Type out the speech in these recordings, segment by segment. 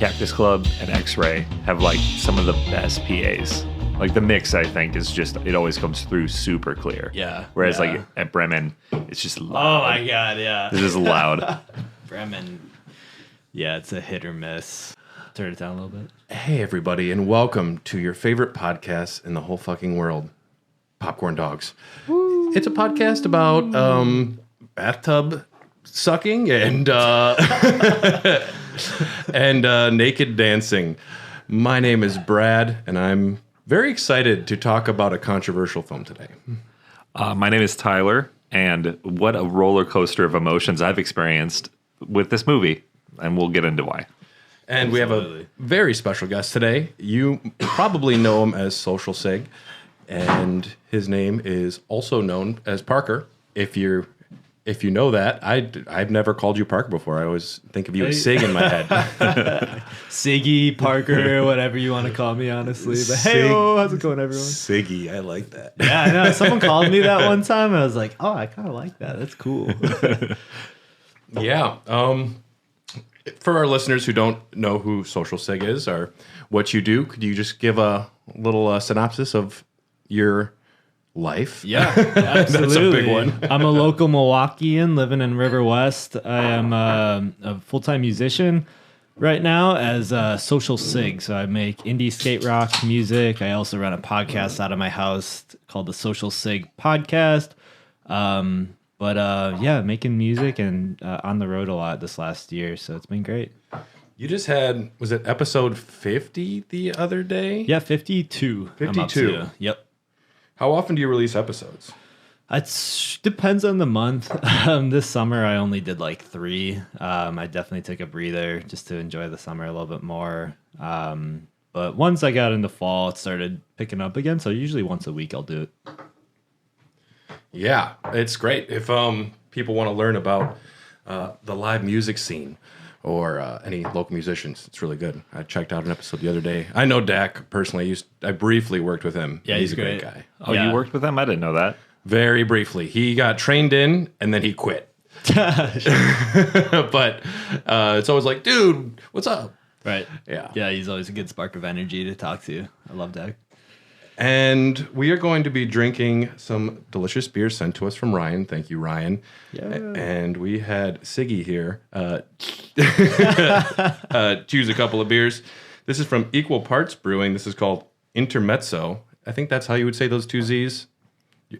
Cactus Club and X-Ray have like some of the best PAs. Like the mix, I think, is just, it always comes through super clear. Yeah. Whereas like at Bremen, it's just loud. Oh my God, yeah. It's just loud. Bremen. Yeah, it's a hit or miss. Turn it down a little bit. Hey, everybody, and welcome to your favorite podcast in the whole fucking world, PopCornDogs. It's a podcast about bathtub sucking and and naked dancing. My name is Brad, and I'm very excited to talk about a controversial film today. My name is Tyler, and what a roller coaster of emotions I've experienced with this movie, and we'll get into why. And we have a very special guest today. You probably know him as Social Cig, and his name is also known as Parker. If you know that, I've never called you Parker before. I always think of you as Sig in my head. Siggy, Parker, whatever you want to call me, honestly. But hey, how's it going, everyone? Siggy, I like that. Yeah, I know. Someone called me that one time. I was like, oh, I kind of like that. That's cool. Yeah. For our listeners who don't know who Social Cig is or what you do, could you just give a little synopsis of your life? Yeah, absolutely. That's a big one. I'm a local Milwaukeean living in River West. I am a full-time musician right now as Social Cig. So I make indie skate rock music. I also run a podcast out of my house called the Social Cig Podcast. Yeah, making music and on the road a lot this last year. So it's been great. You just had, was it episode 50 the other day? Yeah, 52. 52. Yep. How often do you release episodes? It depends on the month. This summer, I only did like 3. I definitely took a breather just to enjoy the summer a little bit more. But once I got into fall, it started picking up again. So usually once a week, I'll do it. Yeah, it's great. If people want to learn about the live music scene or any local musicians, it's really good. I checked out an episode the other day. I know Dak personally. I briefly worked with him. Yeah, he's a great great guy. Oh, Yeah. you worked with them? I didn't know that. Very briefly. He got trained in, and then he quit. But it's always like, dude, what's up? Right. Yeah. Yeah, he's always a good spark of energy to talk to. I love Doug. And we are going to be drinking some delicious beers sent to us from Ryan. Thank you, Ryan. Yeah. And we had Siggy here choose a couple of beers. This is from Equal Parts Brewing. This is called Intermezzo. I think that's how you would say those 2 Z's.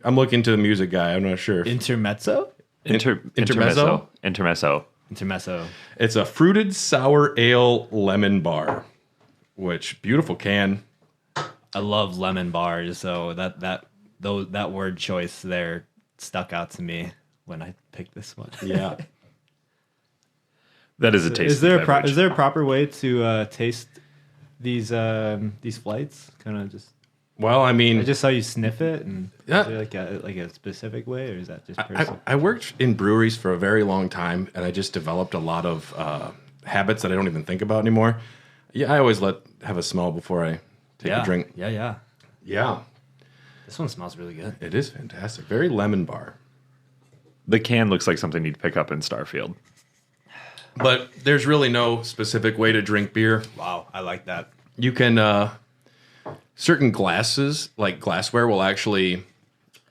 I'm looking to the music guy. I'm not sure. Intermezzo? Intermezzo? Intermezzo. It's a fruited sour ale lemon bar, which beautiful can. I love lemon bars, so that word choice there stuck out to me when I picked this one. Yeah. That is a tasty Is there beverage. is there a proper way to taste these flights? Kind of just. Well, I mean, I just saw you sniff it, and Yeah. is there like a specific way, or is that just personal? I worked in breweries for a very long time, and I just developed a lot of habits that I don't even think about anymore. Yeah, I always have a smell before I take a drink. Yeah. Yeah, This one smells really good. it is fantastic. Very lemon bar. The can looks like something you'd pick up in Starfield. But there's really no specific way to drink beer. Wow, I like that. You can, certain glasses, like glassware, will actually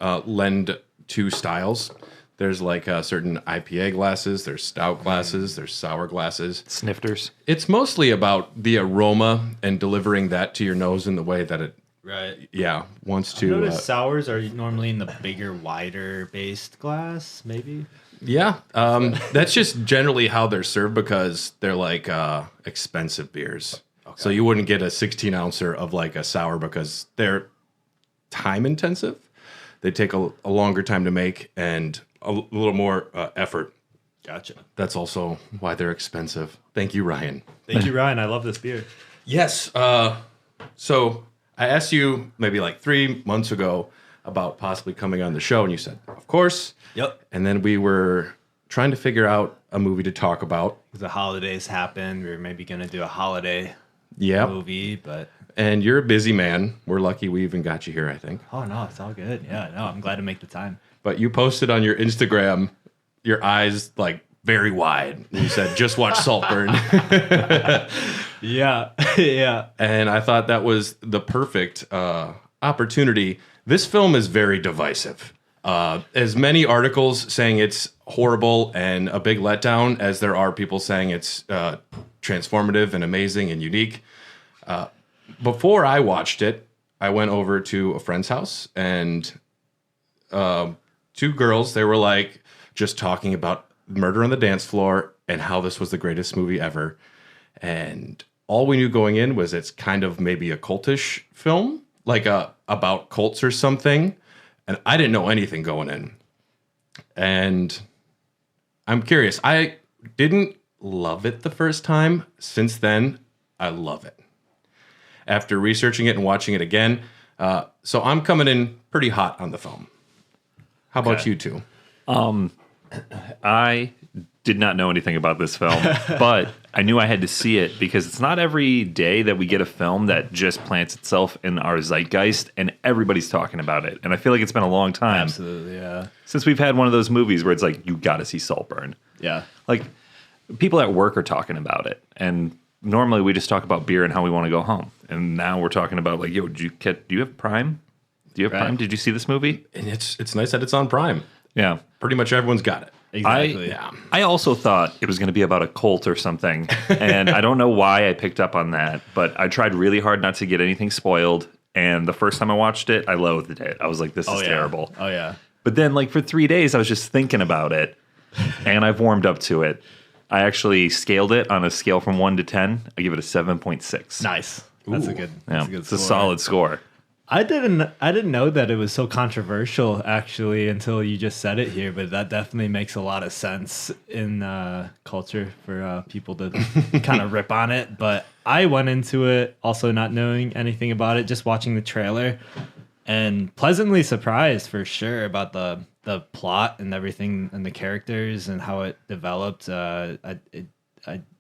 lend to styles. There's like certain IPA glasses, there's stout glasses, there's sour glasses. Snifters. It's mostly about the aroma and delivering that to your nose in the way that it, Right. wants I to. notice sours are normally in the bigger, wider based glass, maybe. That's just generally how they're served because they're like expensive beers. Okay. So you wouldn't get a 16 ouncer of like a sour because they're time intensive. They take a longer time to make and a little more effort. Gotcha. That's also why they're expensive. Thank you, Ryan. Thank you, Ryan. I love this beer. Yes. So I asked you maybe like 3 months ago about possibly coming on the show, and you said, of course. Yep. And then we were trying to figure out a movie to talk about. The holidays happened. We were maybe going to do a holiday Yep. movie, but And you're a busy man. We're lucky we even got you here, I think. oh no, it's all good. Yeah, no, I'm glad to make the time. But you posted on your Instagram, your eyes like very wide. And you said, just watch Saltburn. Yeah. Yeah. And I thought that was the perfect opportunity. This film is very divisive. As many articles saying it's horrible and a big letdown as there are people saying it's transformative and amazing and unique. Before I watched it, I went over to a friend's house, and two girls, they were like just talking about Murder on the Dance Floor and how this was the greatest movie ever. And all we knew going in was it's kind of maybe a cultish film, like about cults or something. And I didn't know anything going in. And I'm curious. I didn't love it the first time. Since then, I love it. After researching it and watching it again. So I'm coming in pretty hot on the film. How about you two? I did not know anything about this film, but I knew I had to see it because it's not every day that we get a film that just plants itself in our zeitgeist and everybody's talking about it. And I feel like it's been a long time. Absolutely, yeah. Since we've had one of those movies where it's like, you got to see Saltburn. Yeah. Like, people at work are talking about it. And normally we just talk about beer and how we want to go home. And now we're talking about, like, yo, do you have Prime? Do you have Prime? Did you see this movie? And it's nice that it's on Prime. Yeah. Pretty much everyone's got it. Exactly. I also thought it was going to be about a cult or something, and I don't know why I picked up on that, but I tried really hard not to get anything spoiled, and the first time I watched it, I loathed it. I was like, this is terrible. Oh, yeah. But then, like, for 3 days, I was just thinking about it, and I've warmed up to it. I actually scaled it on a scale from 1 to 10. I give it a 7.6. Nice. That's a good It's score. a solid score. I didn't know that it was so controversial, actually, until you just said it here. But that definitely makes a lot of sense in culture for people to kind of rip on it. But I went into it also not knowing anything about it, just watching the trailer, and pleasantly surprised for sure about the plot and everything and the characters and how it developed. I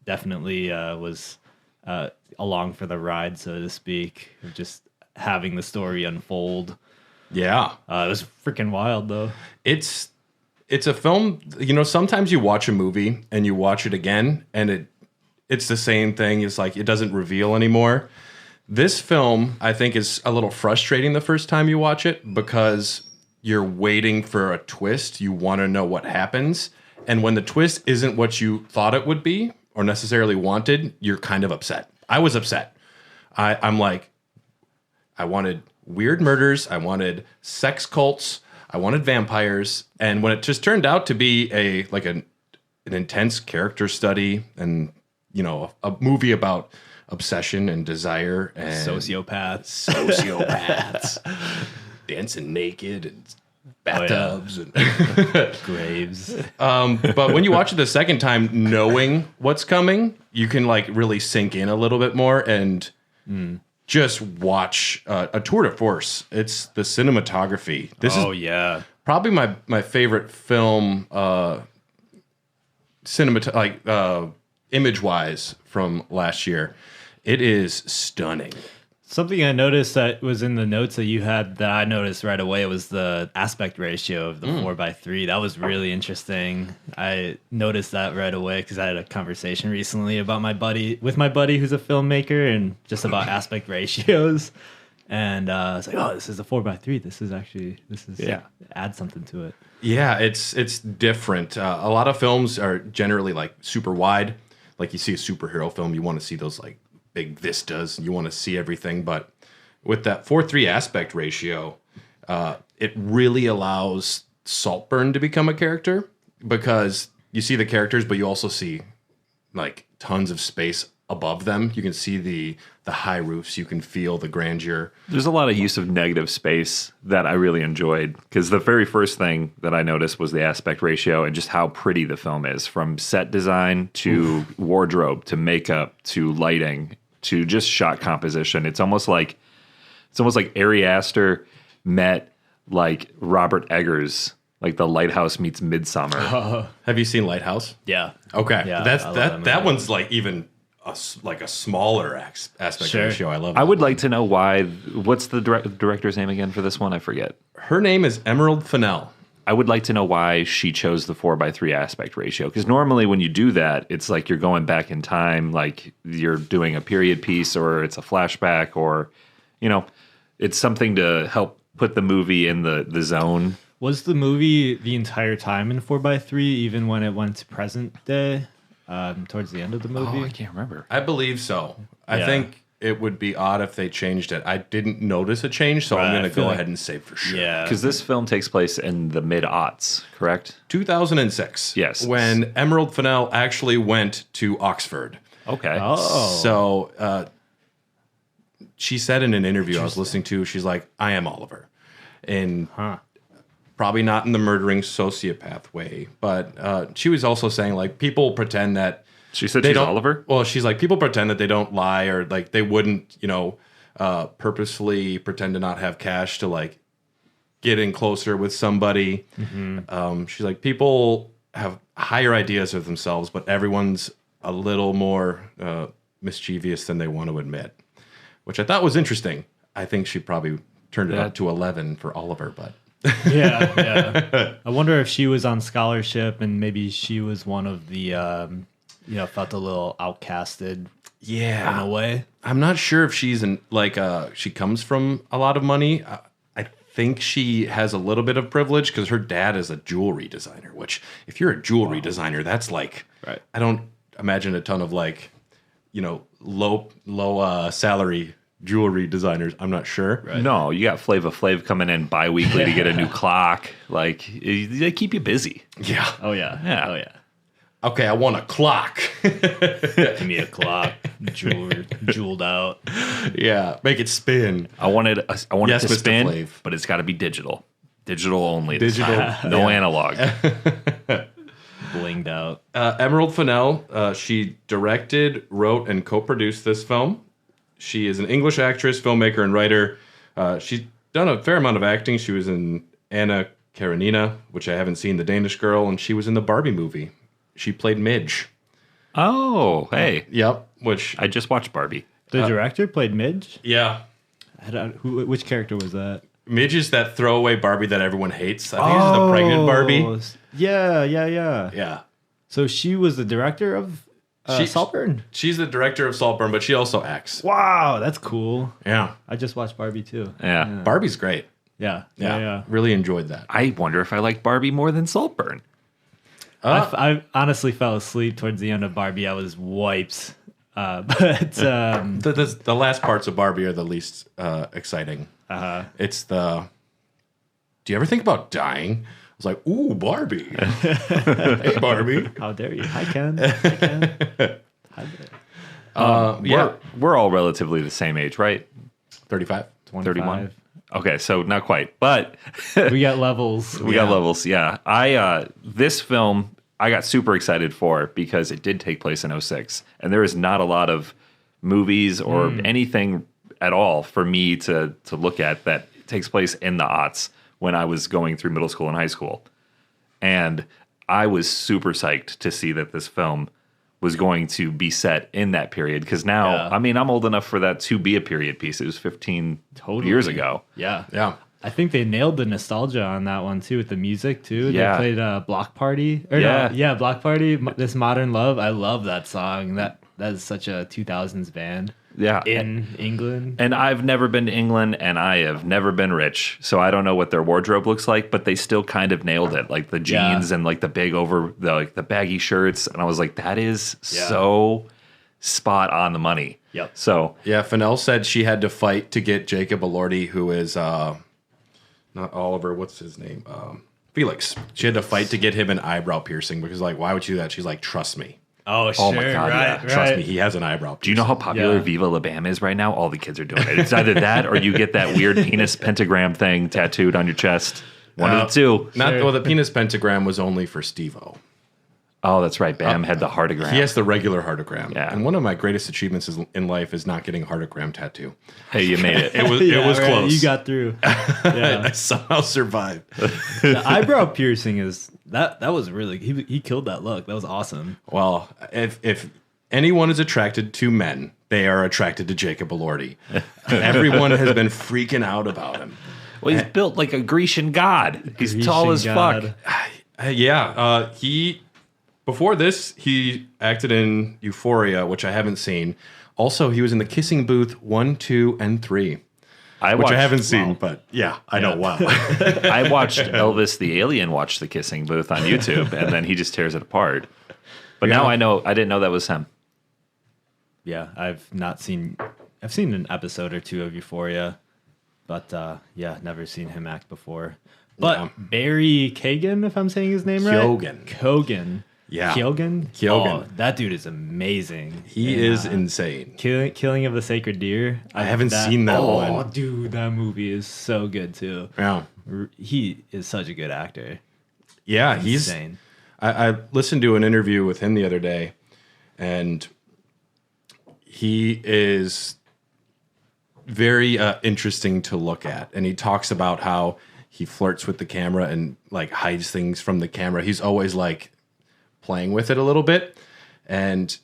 definitely was along for the ride, so to speak, of just having the story unfold. Yeah. It was freaking wild, though. It's a film, sometimes you watch a movie and you watch it again and it's the same thing. It's like it doesn't reveal anymore. This film, I think, is a little frustrating the first time you watch it because you're waiting for a twist. You want to know what happens. And when the twist isn't what you thought it would be or necessarily wanted, you're kind of upset. I was upset. I'm like, I wanted weird murders. I wanted sex cults. I wanted vampires. And when it just turned out to be an intense character study and, a movie about obsession and desire and Sociopaths. Dancing naked and bathtubs and Graves. but when you watch it the second time, knowing what's coming, you can like really sink in a little bit more and just watch a tour de force. It's the cinematography. This is probably my favorite film, image wise from last year. It is stunning. Something I noticed that was in the notes that you had that I noticed right away was the aspect ratio of the 4:3. That was really interesting. I noticed that right away because I had a conversation recently about my buddy who's a filmmaker and just about aspect ratios. And I was like, oh, this is a 4:3. This is add something to it. Yeah, it's different. A lot of films are generally like super wide. Like you see a superhero film, you want to see those like big vistas, you want to see everything. But with that 4:3 aspect ratio, it really allows Saltburn to become a character because you see the characters, but you also see like tons of space above them. You can see the high roofs. You can feel the grandeur. There's a lot of use of negative space that I really enjoyed because the very first thing that I noticed was the aspect ratio and just how pretty the film is, from set design to wardrobe to makeup to lighting to just shot composition. It's almost like Ari Aster met like Robert Eggers, like The Lighthouse meets Midsummer. Have you seen Lighthouse? Yeah. Okay. Yeah, that one's like even a smaller aspect ratio. I love it. I would like to know why. What's the director's name again for this one? I forget. Her name is Emerald Fennell. I would like to know why she chose the 4:3 aspect ratio. Because normally when you do that, it's like you're going back in time, like you're doing a period piece or it's a flashback or, it's something to help put the movie in the zone. Was the movie the entire time in 4:3, even when it went to present day, towards the end of the movie? Oh, I can't remember. I believe so. I think it would be odd if they changed it. I didn't notice a change, so I'm going to go ahead and say for sure. Yeah. Because this film takes place in the mid-aughts, correct? 2006. Yes. When Emerald Fennell actually went to Oxford. Okay. Oh. So she said in an interview I was listening to, she's like, I am Oliver. And probably not in the murdering sociopath way, but she was also saying, like, people pretend that She said she's Oliver? Well, she's like, people pretend that they don't lie or like they wouldn't, purposely pretend to not have cash to like get in closer with somebody. She's like, people have higher ideas of themselves, but everyone's a little more mischievous than they want to admit, which I thought was interesting. I think she probably turned it up to 11 for Oliver, but. Yeah. I wonder if she was on scholarship and maybe she was one of the, felt a little outcasted. Yeah. In a way. I'm not sure if she's she comes from a lot of money. I think she has a little bit of privilege because her dad is a jewelry designer, which if you're a jewelry designer, that's like, right. I don't imagine a ton of like, low salary jewelry designers. I'm not sure. Right. No, you got Flava Flav coming in bi-weekly to get a new clock. Like, they keep you busy. Yeah. Oh, yeah. Yeah. Oh, yeah. Okay, I want a clock. Give me a clock, jeweled out. Yeah, make it spin. I want it to Mr. spin, Flav. but it's got to be digital. Digital only. this Digital. time. No analog. Blinged out. Emerald Fennell, she directed, wrote, and co-produced this film. She is an English actress, filmmaker, and writer. She's done a fair amount of acting. She was in Anna Karenina, which I haven't seen, The Danish Girl, and she was in the Barbie movie. She played Midge. Oh, hey. Yep. Which I just watched Barbie. The director played Midge? Yeah. Which character was that? Midge is that throwaway Barbie that everyone hates. I think this is the pregnant Barbie. Yeah. Yeah. So she was the director of Saltburn? She's the director of Saltburn, but she also acts. Wow, that's cool. Yeah. I just watched Barbie too. Yeah. Barbie's great. Yeah. Really enjoyed that. I wonder if I like Barbie more than Saltburn. I honestly fell asleep towards the end of Barbie. I was wiped. But The last parts of Barbie are the least exciting. It's the. Do you ever think about dying? I was like, ooh, Barbie. Hey, Barbie. how dare you? Hi, Ken. Hi, Yeah. We're all relatively the same age, right? 35. 31. Okay, so not quite, but we got levels. we got levels. Yeah, this film I got super excited for because it did take place in 2006, and there is not a lot of movies or anything at all for me to look at that takes place in the aughts when I was going through middle school and high school, and I was super psyched to see that this film was going to be set in that period because now, I mean, I'm old enough for that to be a period piece. It was 15 years ago. Yeah. I think they nailed the nostalgia on that one too with the music too. Yeah. They played Block Party. Block Party. This Modern Love. I love that song. That is such a 2000s band. Yeah. In England. And I've never been to England and I have never been rich. So I don't know what their wardrobe looks like, but they still kind of nailed it. Like the jeans and like the big the baggy shirts. And I was like, that is so spot on the money. Yep. So Yeah, Fennell said she had to fight to get Jacob Elordi, who is not Oliver, what's his name? Felix. She had to fight to get him an eyebrow piercing because like, why would you do that? She's like, trust me. Oh, sure. Oh my God, right, yeah. Trust me, he has an eyebrow piercing. do you know how popular Yeah. Viva La Bam is right now? All the kids are doing it. It's either that or you get that weird penis pentagram thing tattooed on your chest. One of the two. Well, the penis pentagram was only for Steve-O. Oh, that's right. Bam had the heartogram. He has the regular heartogram. Yeah. And one of my greatest achievements in life is not getting a heartogram tattoo. Hey, you made it. It was close. You got through. Yeah. I somehow survived. The eyebrow piercing is that was really he killed that look. That was awesome. Well, if anyone is attracted to men, they are attracted to Jacob Elordi. Everyone has been freaking out about him. Well, he's built like a Grecian god. He's tall as fuck. He before this he acted in Euphoria, which I haven't seen. Also, he was in The Kissing Booth 1, 2, and 3, which I haven't seen. But I know. Wow. I watched Elvis the Alien watch The Kissing Booth on YouTube, and then he just tears it apart. But now I know. I didn't know that was him. Yeah, I've seen an episode or two of Euphoria, but never seen him act before. But Barry Keoghan, if I'm saying his name right, Keoghan. Yeah, Keoghan. Oh, that dude is amazing. He is insane. Killing of the Sacred Deer. I haven't seen that one. Oh, dude, that movie is so good too. Yeah, he is such a good actor. Yeah, he's insane. I listened to an interview with him the other day, and he is very interesting to look at. And he talks about how he flirts with the camera and like hides things from the camera. He's always like playing with it a little bit. And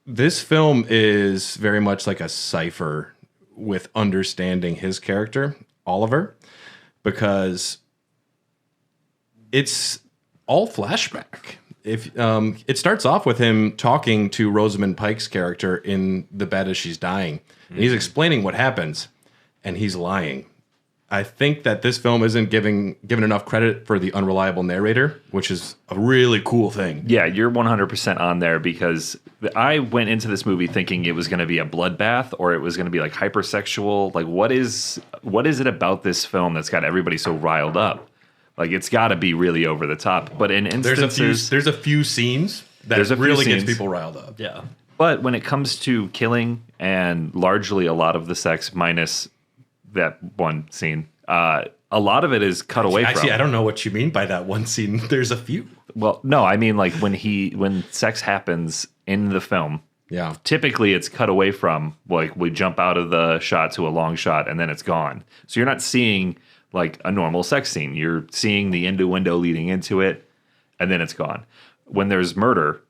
this film is very much like a cipher with understanding his character, Oliver, because it's all flashback. If it starts off with him talking to Rosamund Pike's character in the bed as she's dying, and he's explaining what happens, and he's lying. I think that this film isn't given enough credit for the unreliable narrator, which is a really cool thing. Yeah, you're 100% on there, because I went into this movie thinking it was going to be a bloodbath or it was going to be like hypersexual. Like, what is it about this film that's got everybody so riled up? Like, it's got to be really over the top. But in instances, there's a few scenes that really gets people riled up. Yeah. But when it comes to killing and largely a lot of the sex minus that one scene, a lot of it is cut away from. Actually, I don't know what you mean by that one scene. There's a few. Well, no, I mean like when sex happens in the film. Yeah. Typically, it's cut away from, like, we jump out of the shot to a long shot and then it's gone. So you're not seeing like a normal sex scene. You're seeing the innuendo leading into it, and then it's gone. When there's murder,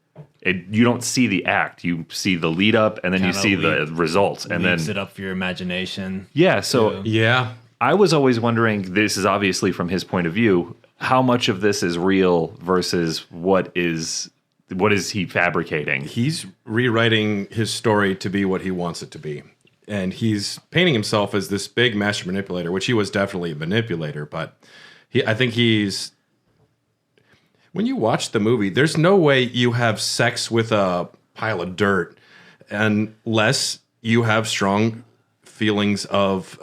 you don't see the act. You see the lead up, and then you see the results, and then it up for your imagination. Yeah. So yeah, I was always wondering. This is obviously from his point of view. How much of this is real versus what is he fabricating? He's rewriting his story to be what he wants it to be. And he's painting himself as this big master manipulator, which he was definitely a manipulator. But I think he's... When you watch the movie, there's no way you have sex with a pile of dirt unless you have strong feelings of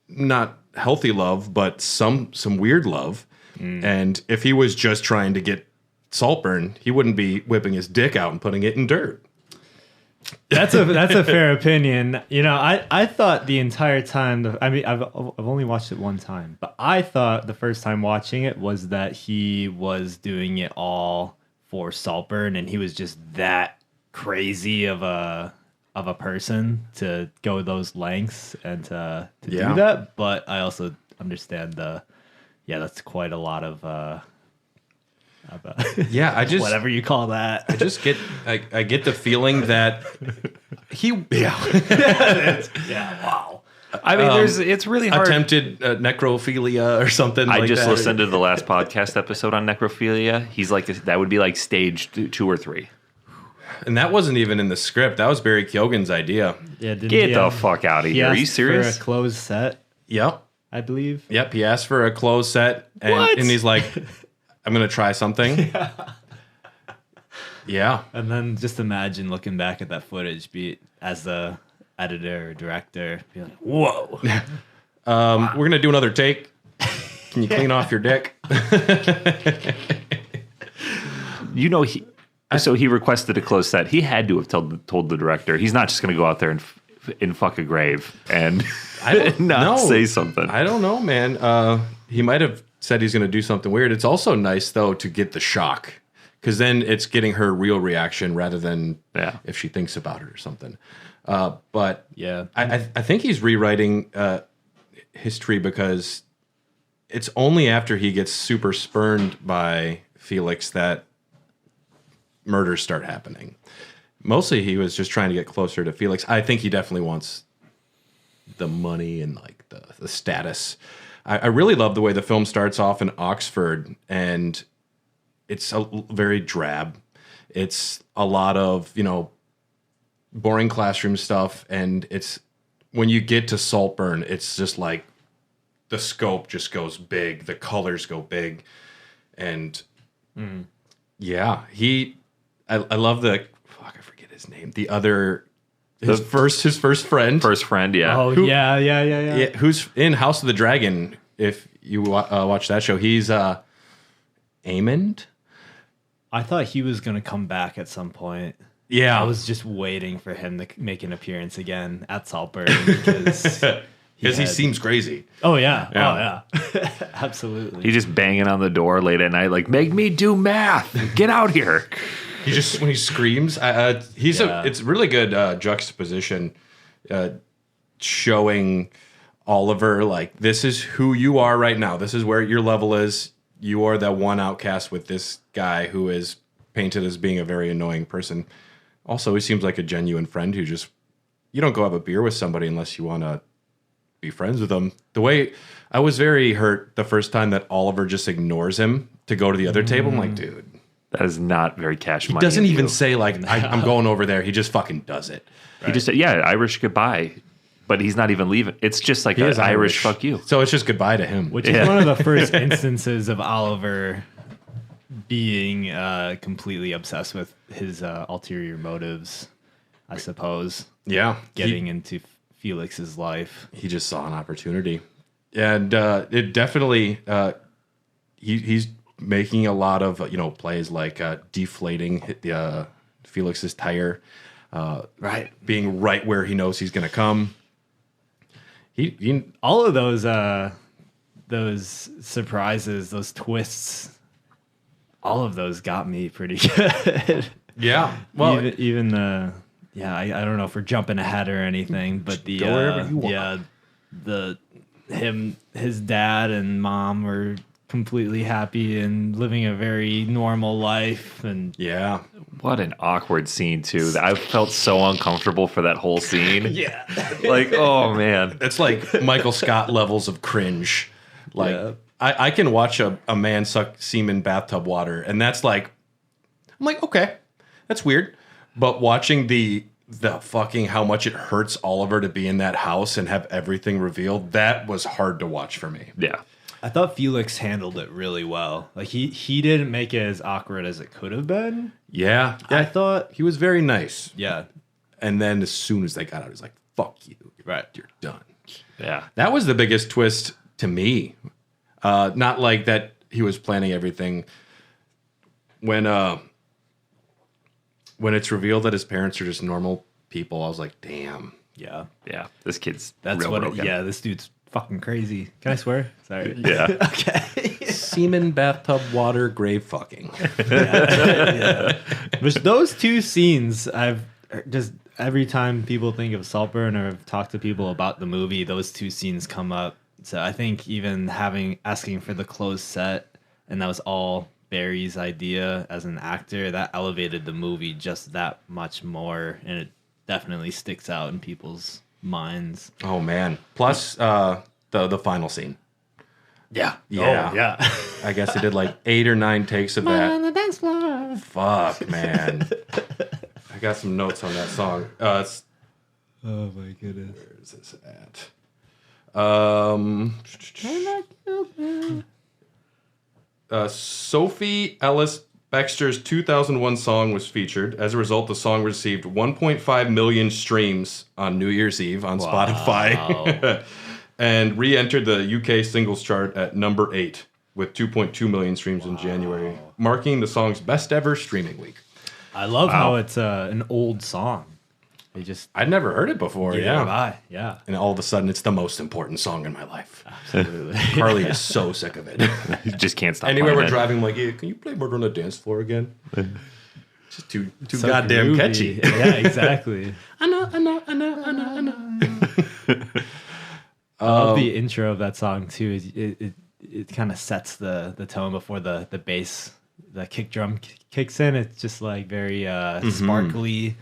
not healthy love, but some weird love. And if he was just trying to get Saltburn, he wouldn't be whipping his dick out and putting it in dirt. That's a fair opinion. You know, I thought the entire time. I've only watched it one time, but I thought the first time watching it was that he was doing it all for Saltburn, and he was just that crazy of a person to go those lengths and to do that. But I also understand that's quite a lot of. I just whatever you call that. I get the feeling that he wow. I mean, it's really hard. Attempted necrophilia or something. I like just that. listened to the last podcast episode on necrophilia. He's like, that would be like stage 2 or 3. And that wasn't even in the script. That was Barry Keoghan's idea. Yeah, get the fuck out of here. Are you serious? For a closed set. Yep. I believe. Yep. He asked for a closed set, and he's like, I'm going to try something. Yeah. And then just imagine looking back at that footage, as the editor or director, be like, whoa. We're going to do another take. Can you clean off your dick? You know, so he requested a closed set. He had to have told the director. He's not just going to go out there and fuck a grave and not say something. I don't know, man. He might have said he's going to do something weird. It's also nice, though, to get the shock, because then it's getting her real reaction rather than if she thinks about it or something. But yeah, I think he's rewriting history, because it's only after he gets super spurned by Felix that murders start happening. Mostly he was just trying to get closer to Felix. I think he definitely wants the money and like the status. I really love the way the film starts off in Oxford, and it's very drab. It's a lot of, boring classroom stuff, and it's when you get to Saltburn, it's just like the scope just goes big, the colors go big, and yeah, I love I forget his name. The other his first friend. First friend, yeah. Oh, yeah. Who's in House of the Dragon, if you watch that show. He's Aemond. I thought he was going to come back at some point. Yeah. I was just waiting for him to make an appearance again at Saltburn because he seems crazy. Oh, yeah. Absolutely. He's just banging on the door late at night, like, make me do math. Get out here. When he screams, it's really good juxtaposition, showing Oliver, like, this is who you are right now. This is where your level is. You are that one outcast with this guy who is painted as being a very annoying person. Also, he seems like a genuine friend who you don't go have a beer with somebody unless you want to be friends with them. The way I was very hurt the first time that Oliver just ignores him to go to the other table. I'm like, dude. That is not very cash money. He doesn't even say, like, I'm going over there. He just fucking does it. Right? He just said, yeah, Irish goodbye. But he's not even leaving. It's just like an Irish fuck you. So it's just goodbye to him. Which is one of the first instances of Oliver being completely obsessed with his ulterior motives, I suppose. Yeah. Getting into Felix's life. He just saw an opportunity. And it definitely, he's making a lot of, plays like deflating Felix's tire, right, being right where he knows he's going to come. He all of those surprises, those twists, all of those got me pretty good. Yeah. Well, even the I don't know if we're jumping ahead or anything, but the go wherever you want. His dad and mom were completely happy and living a very normal life, and yeah. What an awkward scene too. I felt so uncomfortable for that whole scene. Yeah. Like, oh man. That's like Michael Scott levels of cringe. Like I can watch a man suck semen bathtub water, and that's like, I'm like, okay, that's weird. But watching the fucking how much it hurts Oliver to be in that house and have everything revealed, that was hard to watch for me. Yeah. I thought Felix handled it really well. Like he didn't make it as awkward as it could have been. Yeah. I thought he was very nice. Yeah. And then as soon as they got out, he's like, fuck you. Right. You're done. Yeah. That was the biggest twist to me. Not like that he was planning everything. When it's revealed that his parents are just normal people, I was like, damn. Yeah. Yeah. This kid's That's real what broken. this dude's fucking crazy. Can I swear? Sorry. Yeah. Okay. Semen, bathtub, water, grave fucking. Yeah. Which those two scenes, I've just every time people think of Saltburn or I've talked to people about the movie, those two scenes come up. So I think even asking for the closed set, and that was all Barry's idea as an actor, that elevated the movie just that much more, and it definitely sticks out in people's minds. Oh man! Plus the final scene. Yeah. Yeah. Oh, yeah. I guess they did like 8 or 9 takes of that. On the dance floor. Fuck, man. I got some notes on that song. Oh my goodness. Where is this at? Sophie Ellis Bextor's 2001 song was featured. As a result, the song received 1.5 million streams on New Year's Eve on Spotify and re-entered the UK singles chart at number 8 with 2.2 million streams in January, marking the song's best ever streaming week. I love how it's an old song. I'd never heard it before. Yeah. And all of a sudden, it's the most important song in my life. Absolutely. Carly is so sick of it. You just can't stop. Anywhere we're playing it. driving, I'm like, yeah, can you play Murder on the Dance Floor again? It's just too So goddamn groovy. catchy. Yeah, exactly. I know. I love the intro of that song too. It kind of sets the tone before the bass, the kick drum kicks in. It's just like very sparkly,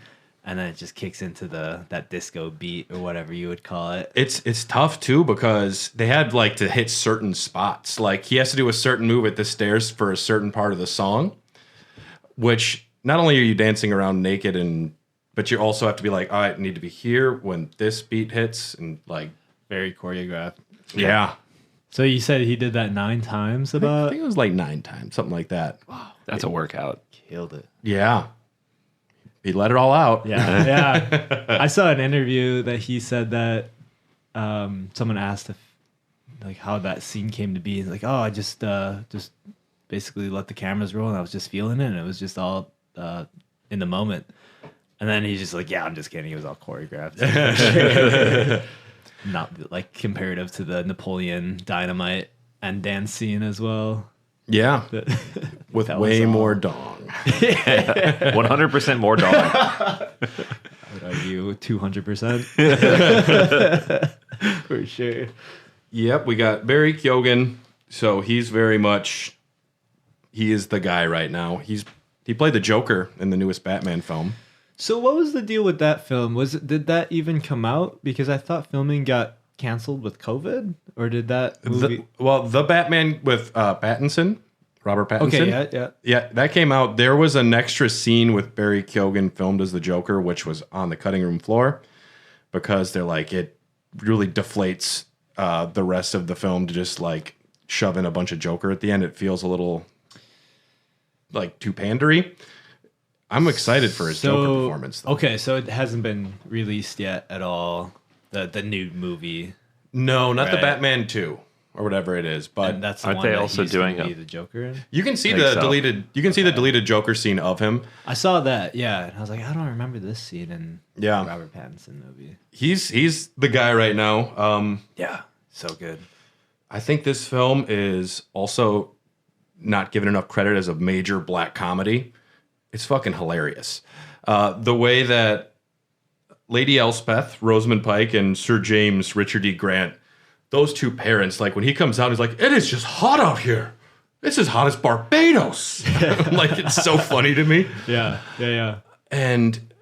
and then it just kicks into that disco beat or whatever you would call it. It's tough too because they had like to hit certain spots. Like he has to do a certain move at the stairs for a certain part of the song, which not only are you dancing around naked but you also have to be like, all right, I need to be here when this beat hits, and like Very choreographed. yeah. So you said he did that 9 times I about? think it was like 9 times, something like that. Wow. That's a workout. Killed it. Yeah. He let it all out. Yeah, yeah. I saw an interview that he said that someone asked if like how that scene came to be. He's like, oh, I just basically let the cameras roll and I was just feeling it and it was just all in the moment. And then he's just like, yeah, I'm just kidding. It was all choreographed. Not like comparative to the Napoleon Dynamite and dance scene as well. Yeah. With That way was all- more dong. 100% more dog. I would argue 200%. For sure. Yep, we got Barry Keoghan. So he's very much, he is the guy right now. He played the Joker in the newest Batman film. So what was the deal with that film? Did that even come out? Because I thought filming got canceled with COVID, or did that movie? The Batman with Pattinson, Robert Pattinson. Okay, Yeah, that came out. There was an extra scene with Barry Keoghan filmed as the Joker, which was on the cutting room floor because they're like, it really deflates the rest of the film to just like shove in a bunch of Joker at the end. It feels a little like too pandery. I'm excited for his Joker performance, though. Okay, so it hasn't been released yet at all. The new movie. No, not the Right. Batman 2 or whatever it is, but And that's the aren't one they that also he's gonna doing be a- the Joker in? you can see Think the so. deleted. You can see the deleted Joker scene of him. I saw that, yeah. And I was like, I don't remember this scene in Yeah. the Robert Pattinson movie. He's the guy right now. Yeah, so good. I think this film is also not given enough credit as a major black comedy. It's fucking hilarious. The way that Lady Elspeth, Rosamund Pike, and Sir James Richard E. Grant, those two parents, like when he comes out, he's like, it is just hot out here. It's as hot as Barbados. Like, it's so funny to me. Yeah. And,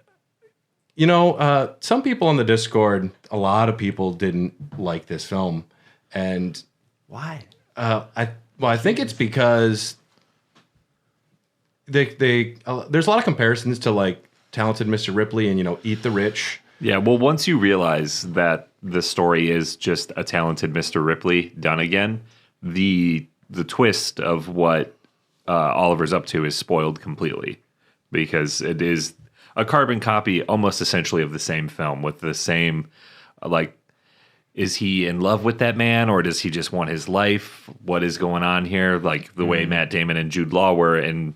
you know, some people on the Discord, a lot of people didn't like this film. And Why? I think it's because there's a lot of comparisons to like Talented Mr. Ripley and, you know, Eat the Rich. Yeah, well, once you realize that the story is just a Talented Mr. Ripley done again, the twist of what Oliver's up to is spoiled completely because it is a carbon copy almost essentially of the same film with the same, like, is he in love with that man or does he just want his life? What is going on here? Like the way Matt Damon and Jude Law were in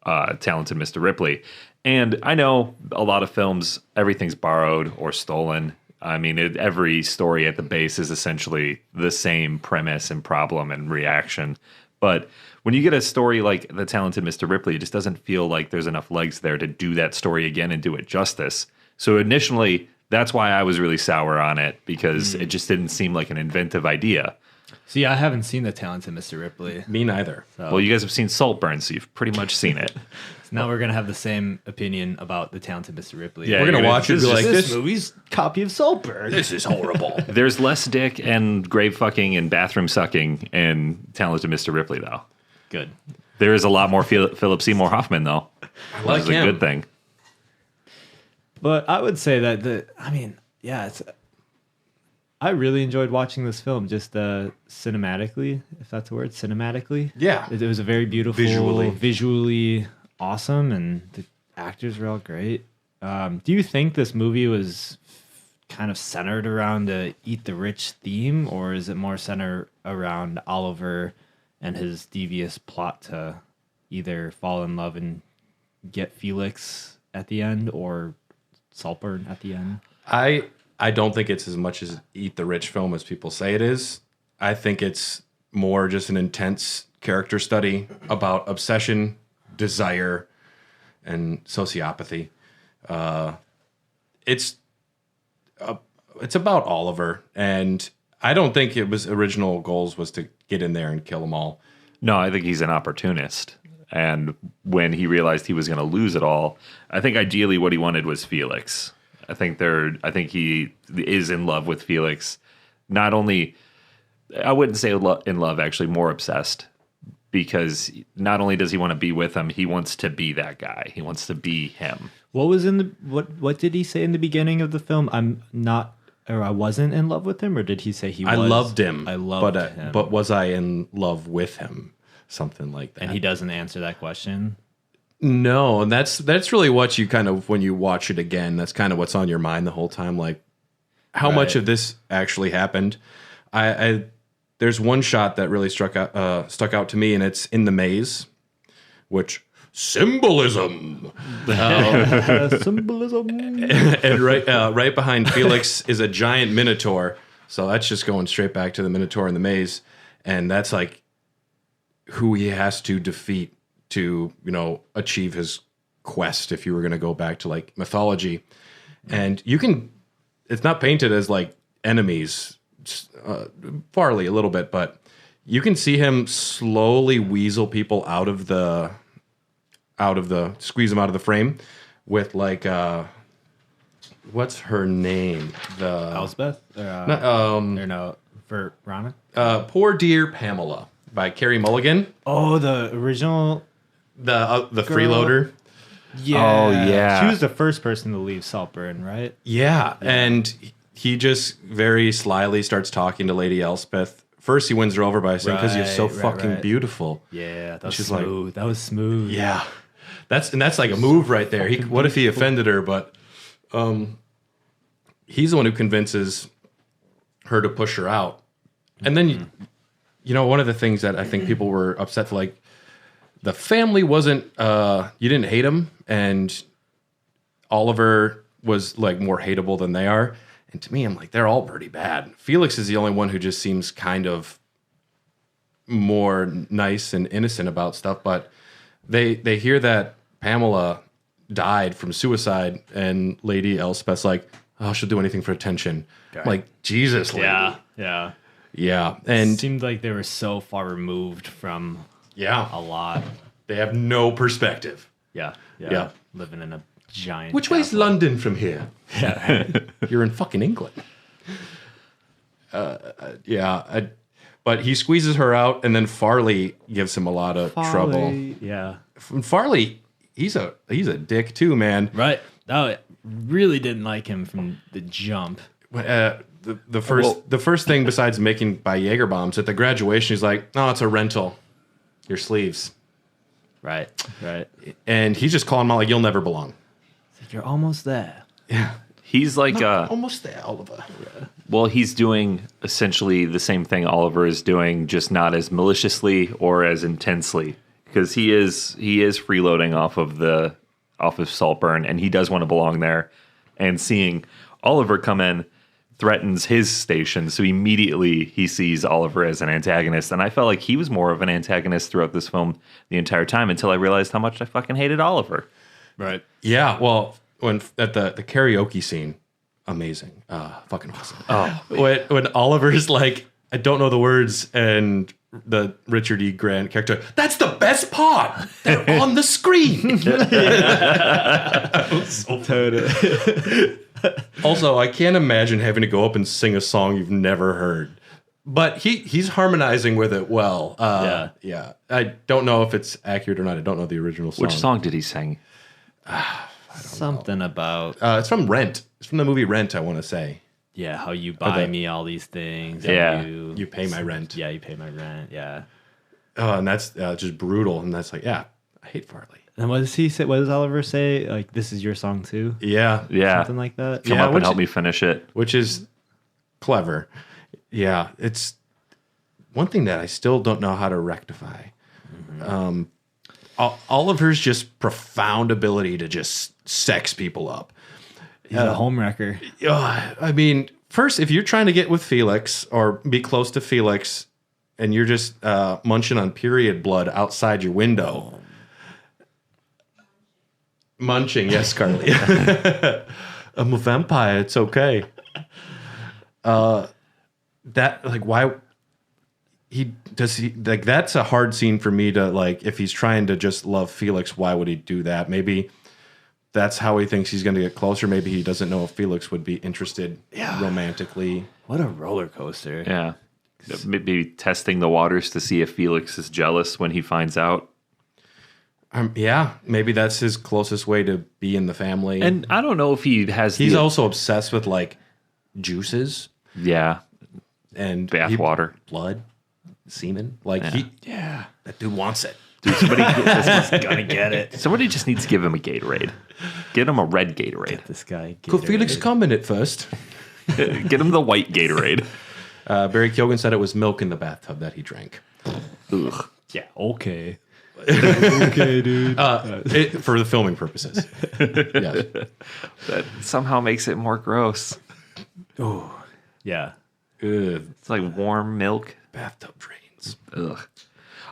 Talented Mr. Ripley. And I know a lot of films, everything's borrowed or stolen. I mean, every story at the base is essentially the same premise and problem and reaction. But when you get a story like The Talented Mr. Ripley, it just doesn't feel like there's enough legs there to do that story again and do it justice. So initially, that's why I was really sour on it, because it just didn't seem like an inventive idea. See, I haven't seen The Talented Mr. Ripley. Me neither. So, Well, you guys have seen Saltburn, so you've pretty much seen it. so now we're going to have the same opinion about The Talented Mr. Ripley. Yeah, We're going to watch it and be like, this this movie's copy of Saltburn. this is horrible. There's less dick and grave fucking and bathroom sucking in Talented Mr. Ripley, though. Good. There is a lot more Philip Seymour Hoffman, though. I like Which is a him. good thing. But I would say that I really enjoyed watching this film, just cinematically, if that's a word, cinematically. Yeah. It was a very beautiful, visually awesome, and the actors were all great. Do you think this movie was kind of centered around the Eat the Rich theme, or is it more centered around Oliver and his devious plot to either fall in love and get Felix at the end, or Saltburn at the end? I don't think it's as much as Eat the Rich film as people say it is. I think it's more just an intense character study about obsession, desire, and sociopathy. It's about Oliver, and I don't think it was original goals was to get in there and kill them all. No, I think he's an opportunist. And when he realized he was going to lose it all, I think ideally what he wanted was Felix. I think he is in love with Felix. Not only, I wouldn't say in love, actually more obsessed, because not only does he want to be with him, he wants to be that guy. He wants to be him. What was in the what did he say in the beginning of the film? I wasn't in love with him, or did he say he was? I loved him. him. But was I in love with him? Something like that. And he doesn't answer that question. No, and that's really what you kind of, when you watch it again, that's kind of what's on your mind the whole time. Like, how much of this actually happened? I there's one shot that really stuck out to me, and it's in the maze, which symbolism. Symbolism. And right behind Felix is a giant minotaur. So that's just going straight back to the minotaur in the maze, and that's like who he has to defeat to, achieve his quest, if you were going to go back to like mythology. And it's not painted as like enemies, Farley a little bit, but you can see him slowly weasel people squeeze them out of the frame with like, what's her name? Elspeth? Veronica? Poor Dear Pamela by Carey Mulligan. Oh, the original... The freeloader. Yeah. Oh, yeah. She was the first person to leave Saltburn, right? Yeah. And he just very slyly starts talking to Lady Elspeth. First, he wins her over by saying, because you're so fucking beautiful. Yeah, that was She's smooth. like, that was smooth. Yeah. That's like a move right there. What if he offended her? But he's the one who convinces her to push her out. And then, one of the things that I think people were upset for, like, the family wasn't, you didn't hate him, and Oliver was like more hateable than they are. And to me, I'm like, they're all pretty bad. Felix is the only one who just seems kind of more nice and innocent about stuff. But they hear that Pamela died from suicide, and Lady Elspeth's like, oh, she'll do anything for attention. Okay. Like, Jesus, lady. Yeah. And it seemed like they were so far removed from a lot. They have no perspective. Yeah. Living in a giant... Which way's London from here? Yeah. You're in fucking England. But he squeezes her out, and then Farley gives him a lot of trouble. Yeah. Farley, he's a dick too, man. Right. I really didn't like him from the jump. The first thing besides making by Jaeger bombs at the graduation, he's like, "Oh, it's a rental. Your sleeves." Right. And he's just calling him out like, "You'll never belong." You're almost there. Yeah. He's like almost there, Oliver. Yeah. Well, he's doing essentially the same thing Oliver is doing, just not as maliciously or as intensely, because he is freeloading off of Saltburn, and he does want to belong there. And seeing Oliver come in threatens his station, so immediately he sees Oliver as an antagonist. And I felt like he was more of an antagonist throughout this film the entire time, until I realized how much I fucking hated Oliver. Right. Yeah. Well, when at the karaoke scene, amazing, fucking awesome. Oh, when Oliver's like, I don't know the words, and the Richard E. Grant character, that's the best part. They're on the screen. So totally. Also, I can't imagine having to go up and sing a song you've never heard. But he's harmonizing with it well. Yeah. I don't know if it's accurate or not. I don't know the original song. Which song did he sing? Something about... it's from Rent. It's from the movie Rent, I want to say. Yeah, how you buy me all these things. Yeah. You pay my rent. Yeah, you pay my rent. Yeah. Oh, and that's just brutal. And that's like, I hate Farley. And what does he say? What does Oliver say? Like, this is your song too? Yeah. Something like that. Come up and help me finish it. Which is clever. Yeah. It's one thing that I still don't know how to rectify. Mm-hmm. Oliver's just profound ability to just sex people up. He's a homewrecker. I mean, first, if you're trying to get with Felix or be close to Felix, and you're just munching on period blood outside your window. Munching, yes, Carly. I'm a vampire. It's okay. Why? that's a hard scene for me to like. If he's trying to just love Felix, why would he do that? Maybe that's how he thinks he's going to get closer. Maybe he doesn't know if Felix would be interested romantically. What a roller coaster. Yeah. Maybe testing the waters to see if Felix is jealous when he finds out. Yeah, maybe that's his closest way to be in the family. And I don't know if he has. He's also obsessed with like juices. Yeah. And bathwater, blood, semen. Like that dude wants it. Dude, somebody He's gonna get it. Somebody just needs to give him a Gatorade. Get him a red Gatorade. Get this guy. Could Felix come in it first? Get him the white Gatorade. Barry Keoghan said it was milk in the bathtub that he drank. Ugh. Yeah. Okay. Okay, dude. For the filming purposes. Yes. That somehow makes it more gross. Oh, yeah. Ugh. It's like warm milk. Bathtub drains. Ugh.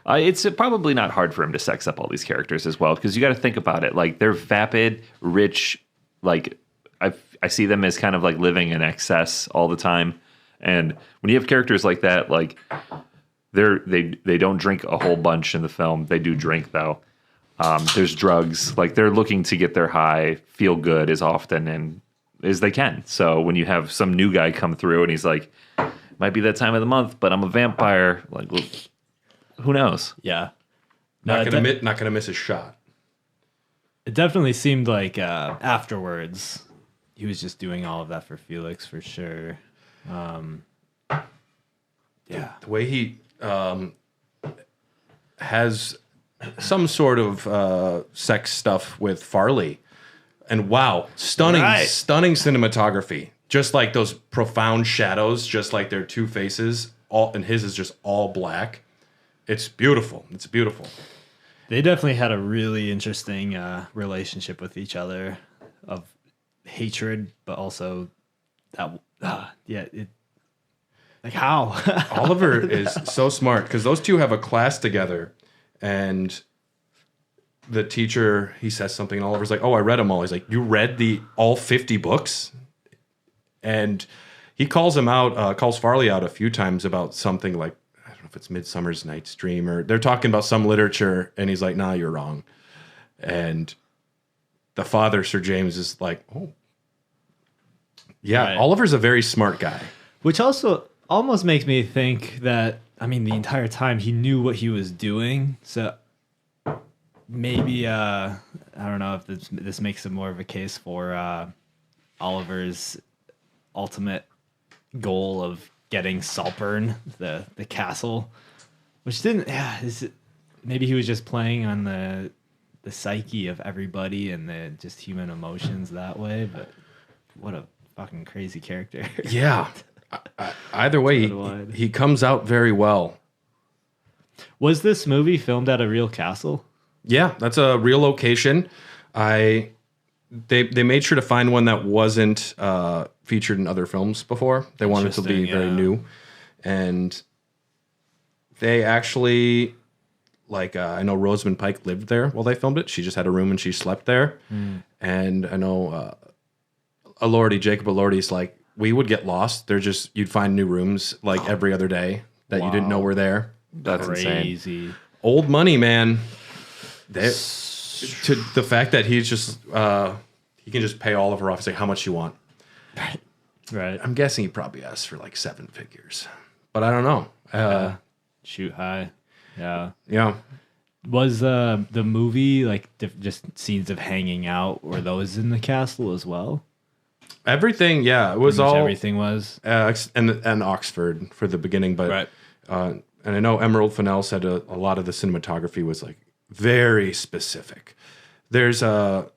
It's probably not hard for him to sex up all these characters as well, because you got to think about it. Like, they're vapid, rich. Like, I see them as kind of like living in excess all the time. And when you have characters like that, like they don't drink a whole bunch in the film. They do drink though. There's drugs. Like, they're looking to get their high, feel good as often and as they can. So when you have some new guy come through and he's like, might be that time of the month, but I'm a vampire. Like, well, who knows? Yeah. Not gonna miss a shot. It definitely seemed like afterwards he was just doing all of that for Felix for sure. Yeah, the way he has some sort of sex stuff with Farley, and wow, stunning cinematography. Just like those profound shadows, just like their two faces. And his is just all black. It's beautiful. It's beautiful. They definitely had a really interesting relationship with each other of hatred, but also that like how Oliver is so smart because those two have a class together, and the teacher, he says something and Oliver's like, oh, I read them all. He's like, you read all 50 books? And he calls Farley out a few times about something like, I don't know if it's Midsummer's Night's Dream, or they're talking about some literature, and he's like, nah, you're wrong. And the father, Sir James, is like, oh. Yeah, right. Oliver's a very smart guy. Which also almost makes me think that, I mean, the entire time he knew what he was doing. So maybe, I don't know if this makes it more of a case for Oliver's ultimate goal of getting Saltburn, the castle, which didn't. Yeah, maybe he was just playing on the psyche of everybody and the just human emotions that way. But what a fucking crazy character. Yeah. Either way, he comes out very well. Was this movie filmed at a real castle? Yeah, that's a real location. They made sure to find one that wasn't featured in other films before. They wanted it to be very new. And they actually, I know Rosamund Pike lived there while they filmed it. She just had a room and she slept there. And I know Jacob Elordi's like, we would get lost. You'd find new rooms every other day that you didn't know were there. That's crazy. Insane. Old money, man. To the fact that he's just he can just pay Oliver off and say how much you want. Right. I'm guessing he probably asked for 7 figures, but I don't know. Shoot high. Yeah. Yeah. Was the movie just scenes of hanging out? Were those in the castle as well? Everything, yeah, it was all. Everything was, and Oxford for the beginning, but right. And I know Emerald Fennell said a lot of the cinematography was very specific. There's one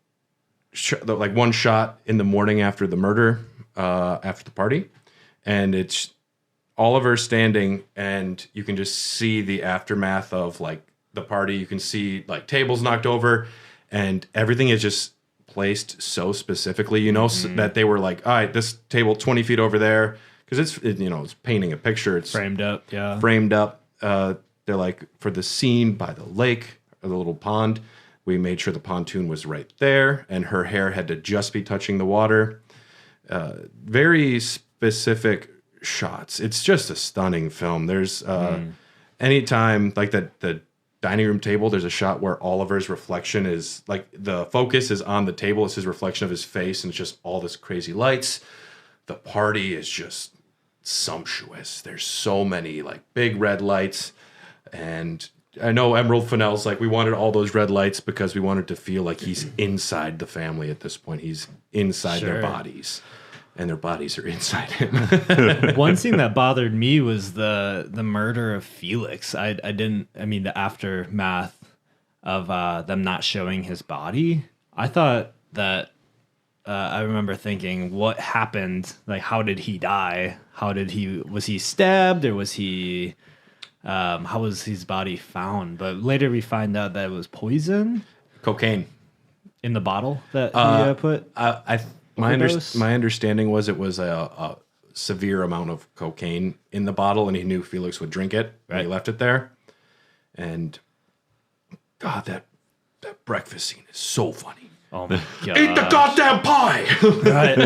shot in the morning after the murder, after the party, and it's Oliver standing, and you can just see the aftermath of the party. You can see tables knocked over, and everything is just placed so specifically, so that they were all right, this table 20 feet over there, because it's painting a picture. It's framed up, yeah. Framed up. They're for the scene by the lake or the little pond, we made sure the pontoon was right there, and her hair had to just be touching the water. Very specific shots. It's just a stunning film. There's anytime like the dining room table, there's a shot where Oliver's reflection is like the focus is on the table. It's his reflection of his face, and it's just all this crazy lights. The party is just sumptuous. There's so many like big red lights, and I know Emerald Fennell's like, we wanted all those red lights because we wanted to feel like he's inside the family at this point. He's inside their bodies, and their bodies are inside him. One thing that bothered me was the murder of Felix. I mean, the aftermath of them not showing his body. I thought that I remember thinking, what happened? Like, how did he die? Was he stabbed, or was he, how was his body found? But later we find out that it was poison. Cocaine. In the bottle that he put? My understanding was it was a severe amount of cocaine in the bottle, and he knew Felix would drink it, and he left it there. And God, that breakfast scene is so funny. Oh my god! Eat the goddamn pie! right.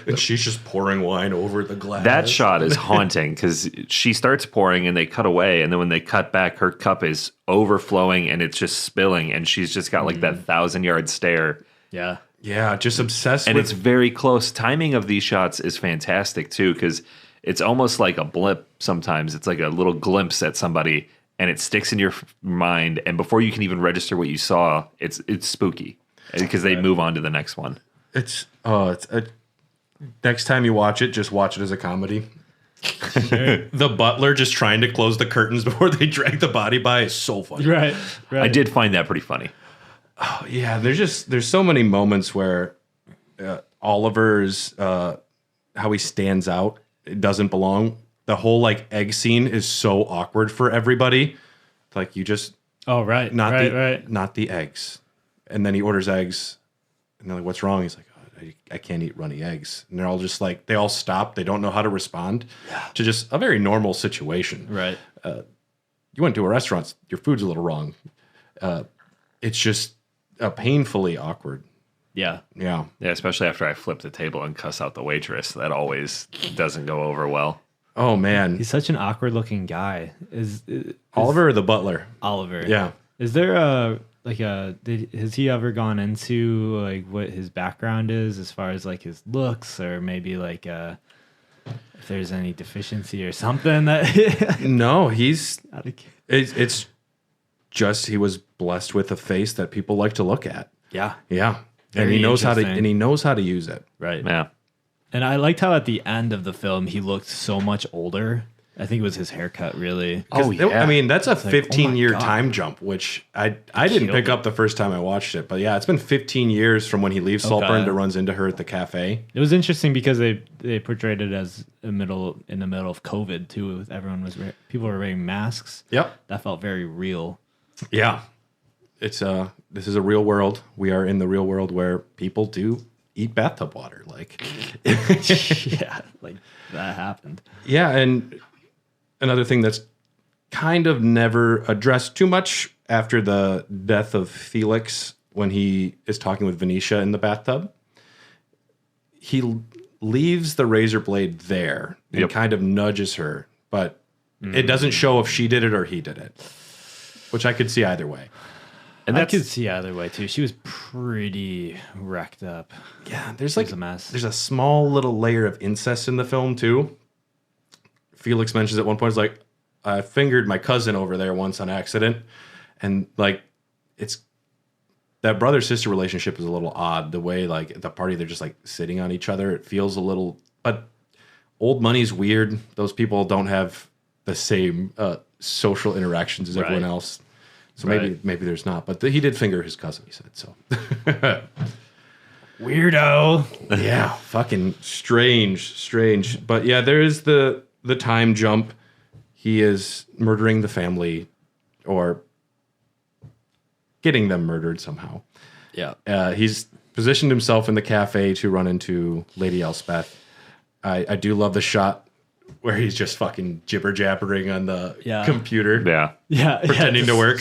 And she's just pouring wine over the glass. That shot is haunting because she starts pouring and they cut away, and then when they cut back, her cup is overflowing and it's just spilling, and she's just got like that 1,000-yard stare. Yeah. Yeah, just obsessed and with... it's very close. Timing of these shots is fantastic too, because it's almost like a blip sometimes. It's like a little glimpse at somebody, and it sticks in your mind, and before you can even register what you saw, it's spooky because they move on to the next one. Next time you watch it, just watch it as a comedy. The butler just trying to close the curtains before they drag the body by is so funny. Right. I did find that pretty funny. Oh, yeah, there's so many moments where Oliver's how he stands out, it doesn't belong. The whole like egg scene is so awkward for everybody. Like you just right, not the eggs, and then he orders eggs, and they're like, "What's wrong?" He's like, oh, "I can't eat runny eggs," and they're all just like they all stop. They don't know how to respond to just a very normal situation. Right. You went to a restaurant, your food's a little wrong. It's just painfully awkward. Yeah. Yeah. Yeah, especially after I flip the table and cuss out the waitress. That always doesn't go over well. Oh, man. He's such an awkward looking guy. Is Oliver or the butler? Oliver. Yeah. Is there has he ever gone into like what his background is as far as like his looks, or maybe like if there's any deficiency or something that No, it's just he was blessed with a face that people like to look at. Yeah. Yeah. Very and he knows how to use it. Right. Yeah. And I liked how at the end of the film he looked so much older. I think it was his haircut, really. Oh, yeah. I mean, that's a 15-year God. time jump, which I didn't pick up the first time I watched it. But yeah, it's been 15 years from when he leaves Saltburn to runs into her at the cafe. It was interesting because they portrayed it as in the middle of COVID too. People were wearing masks. Yep. That felt very real. Yeah. It's this is a real world. We are in the real world where people do eat bathtub water. Like Yeah, like that happened. Yeah, and another thing that's kind of never addressed too much after the death of Felix, when he is talking with Venetia in the bathtub, he leaves the razor blade there and kind of nudges her, but it doesn't show if she did it or he did it, which I could see either way. And I could see either way too. She was pretty wrecked up. Yeah, there's a mess. There's a small little layer of incest in the film too. Felix mentions at one point, it's like, I fingered my cousin over there once on accident. And like, it's that brother-sister relationship is a little odd. The way like at the party, they're just like sitting on each other. It feels a little, but old money's weird. Those people don't have the same social interactions as everyone else. So maybe there's not, but he did finger his cousin, he said, so. Weirdo. Yeah, fucking strange. But yeah, there is the time jump. He is murdering the family or getting them murdered somehow. Yeah. He's positioned himself in the cafe to run into Lady Elspeth. I do love the shot where he's just fucking jibber jabbering on the Yeah. computer, Yeah. pretending to work.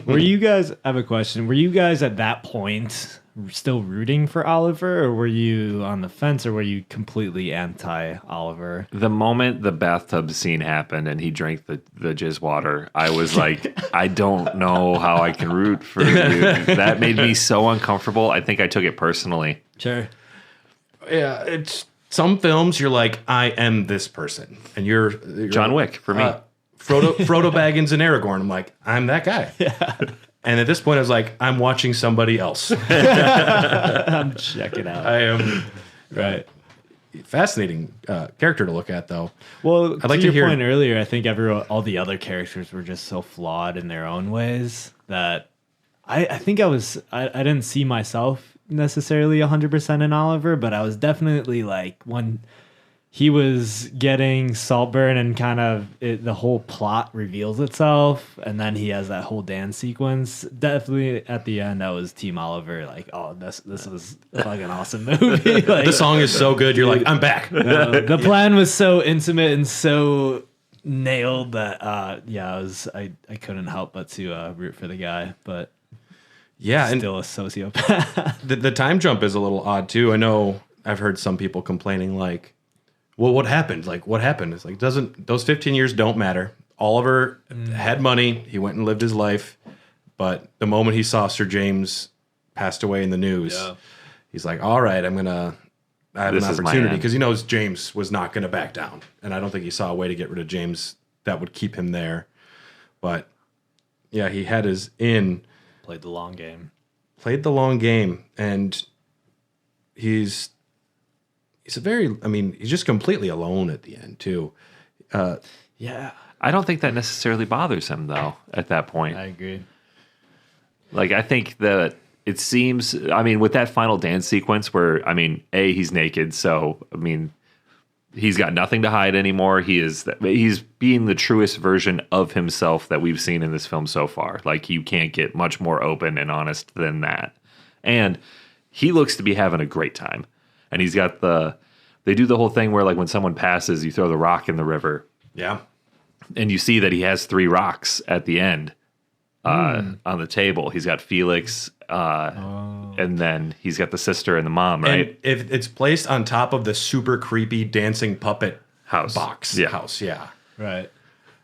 Were you guys, I have a question. Were you guys at that point still rooting for Oliver, or were you on the fence, or were you completely anti-Oliver? The moment the bathtub scene happened and he drank the jizz water, I was like, I don't know how I can root for you. That made me so uncomfortable. I think I took it personally. Sure. Yeah, it's some films you're like, I am this person, and you're John Wick for me. Frodo Baggins and Aragorn. I'm like, I'm that guy. Yeah. And at this point, I was like, I'm watching somebody else. I'm checking out. I am Right. fascinating character to look at, though. Well, I'd like to to your hear point earlier, I think all the other characters were just so flawed in their own ways that I think I didn't see myself necessarily 100% in Oliver, but I was definitely like, when he was getting Saltburn and kind of the whole plot reveals itself, and then he has that whole dance sequence. Definitely at the end, I was Team Oliver. Like, oh, this was a fucking awesome movie. Like, the song is so good. You're like, I'm back. the plan was so intimate and so nailed that I couldn't help but to root for the guy, but Yeah, and still a sociopath. the time jump is a little odd too. I know I've heard some people complaining like, well, what happened? Like, what happened? It's like, those 15 years don't matter. Oliver had money. He went and lived his life. But the moment he saw Sir James passed away in the news, he's like, all right, I have an opportunity, because he knows James was not going to back down. And I don't think he saw a way to get rid of James that would keep him there. But yeah, he had his in. Played the long game. And he's just completely alone at the end too. Yeah, I don't think that necessarily bothers him, though, at that point. I agree. Like, I think that it seems, with that final dance sequence where, he's naked, so, he's got nothing to hide anymore. He's being the truest version of himself that we've seen in this film so far. Like, you can't get much more open and honest than that. And he looks to be having a great time. And he's got they do the whole thing where, like, when someone passes, you throw the rock in the river. Yeah. And you see that he has 3 rocks at the end on the table. He's got Felix, and then he's got the sister and the mom, right? And if it's placed on top of the super creepy dancing puppet House. house, yeah. Right.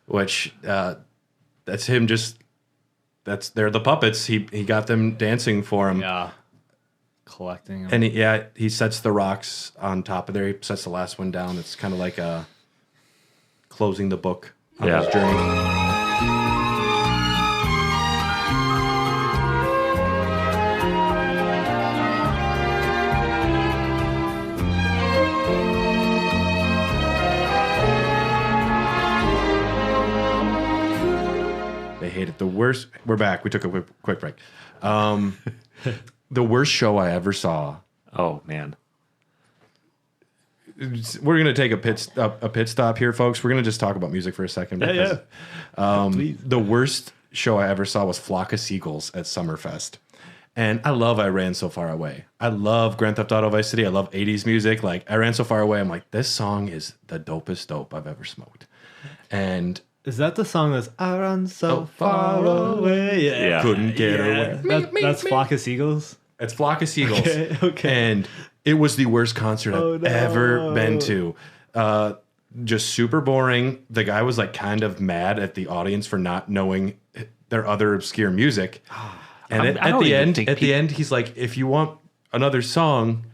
Which that's him they're the puppets. He got them dancing for him. Yeah. Collecting them. And he sets the rocks on top of there. He sets the last one down. It's kind of like closing the book on his journey. They hate it. The worst. We're back. We took a quick break. The worst show I ever saw. Oh, man. We're going to take a pit stop here, folks. We're going to just talk about music for a second. Yeah. The worst show I ever saw was Flock of Seagulls at Summerfest. And I love I Ran So Far Away. I love Grand Theft Auto Vice City. I love 80s music. Like, I Ran So Far Away. I'm like, this song is the dopest dope I've ever smoked. And is that the song that's I run so far away? Yeah. Couldn't get away. That's Flock of Seagulls? It's Flock of Seagulls. Okay. And it was the worst concert I've ever been to. Just super boring. The guy was like kind of mad at the audience for not knowing their other obscure music. And at the end, he's like, if you want another song,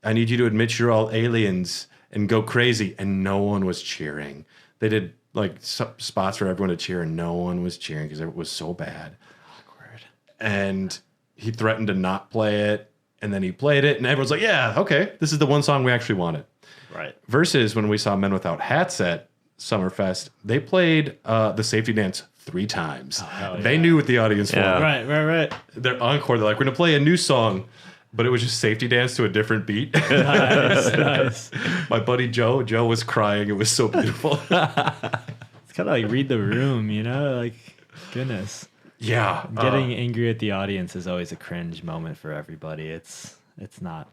I need you to admit you're all aliens and go crazy. And no one was cheering. They did like spots for everyone to cheer, and no one was cheering because it was so bad. Awkward. And he threatened to not play it, and then he played it, and everyone's like, yeah, okay, this is the one song we actually wanted. Right. Versus when we saw Men Without Hats at Summerfest, they played the safety dance 3 times. Oh, they knew what the audience wanted. Right. Their encore, they're like, we're going to play a new song, but it was just safety dance to a different beat. Nice. My buddy Joe was crying. It was so beautiful. It's kind of like Read the Room, like, goodness. Yeah. Getting angry at the audience is always a cringe moment for everybody. It's not.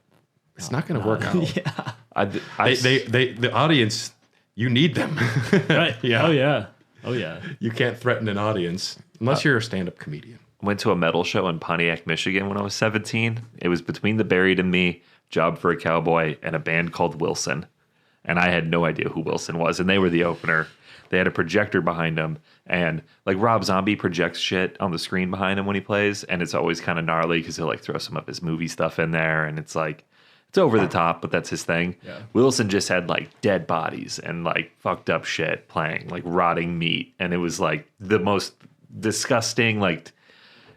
It's not going to work out. Yeah. The audience you need them. Right. Yeah. Oh yeah. You can't threaten an audience unless you're a stand-up comedian. Went to a metal show in Pontiac, Michigan when I was 17. It was Between the Buried and Me, Job for a Cowboy, and a band called Wilson. And I had no idea who Wilson was, and they were the opener. They had a projector behind them, and like Rob Zombie projects shit on the screen behind him when he plays, and it's always kind of gnarly because he'll like throw some of his movie stuff in there, and it's like it's over the top, but that's his thing. Yeah. Wilson just had like dead bodies and like fucked up shit playing, like rotting meat, and it was like the most disgusting. Like,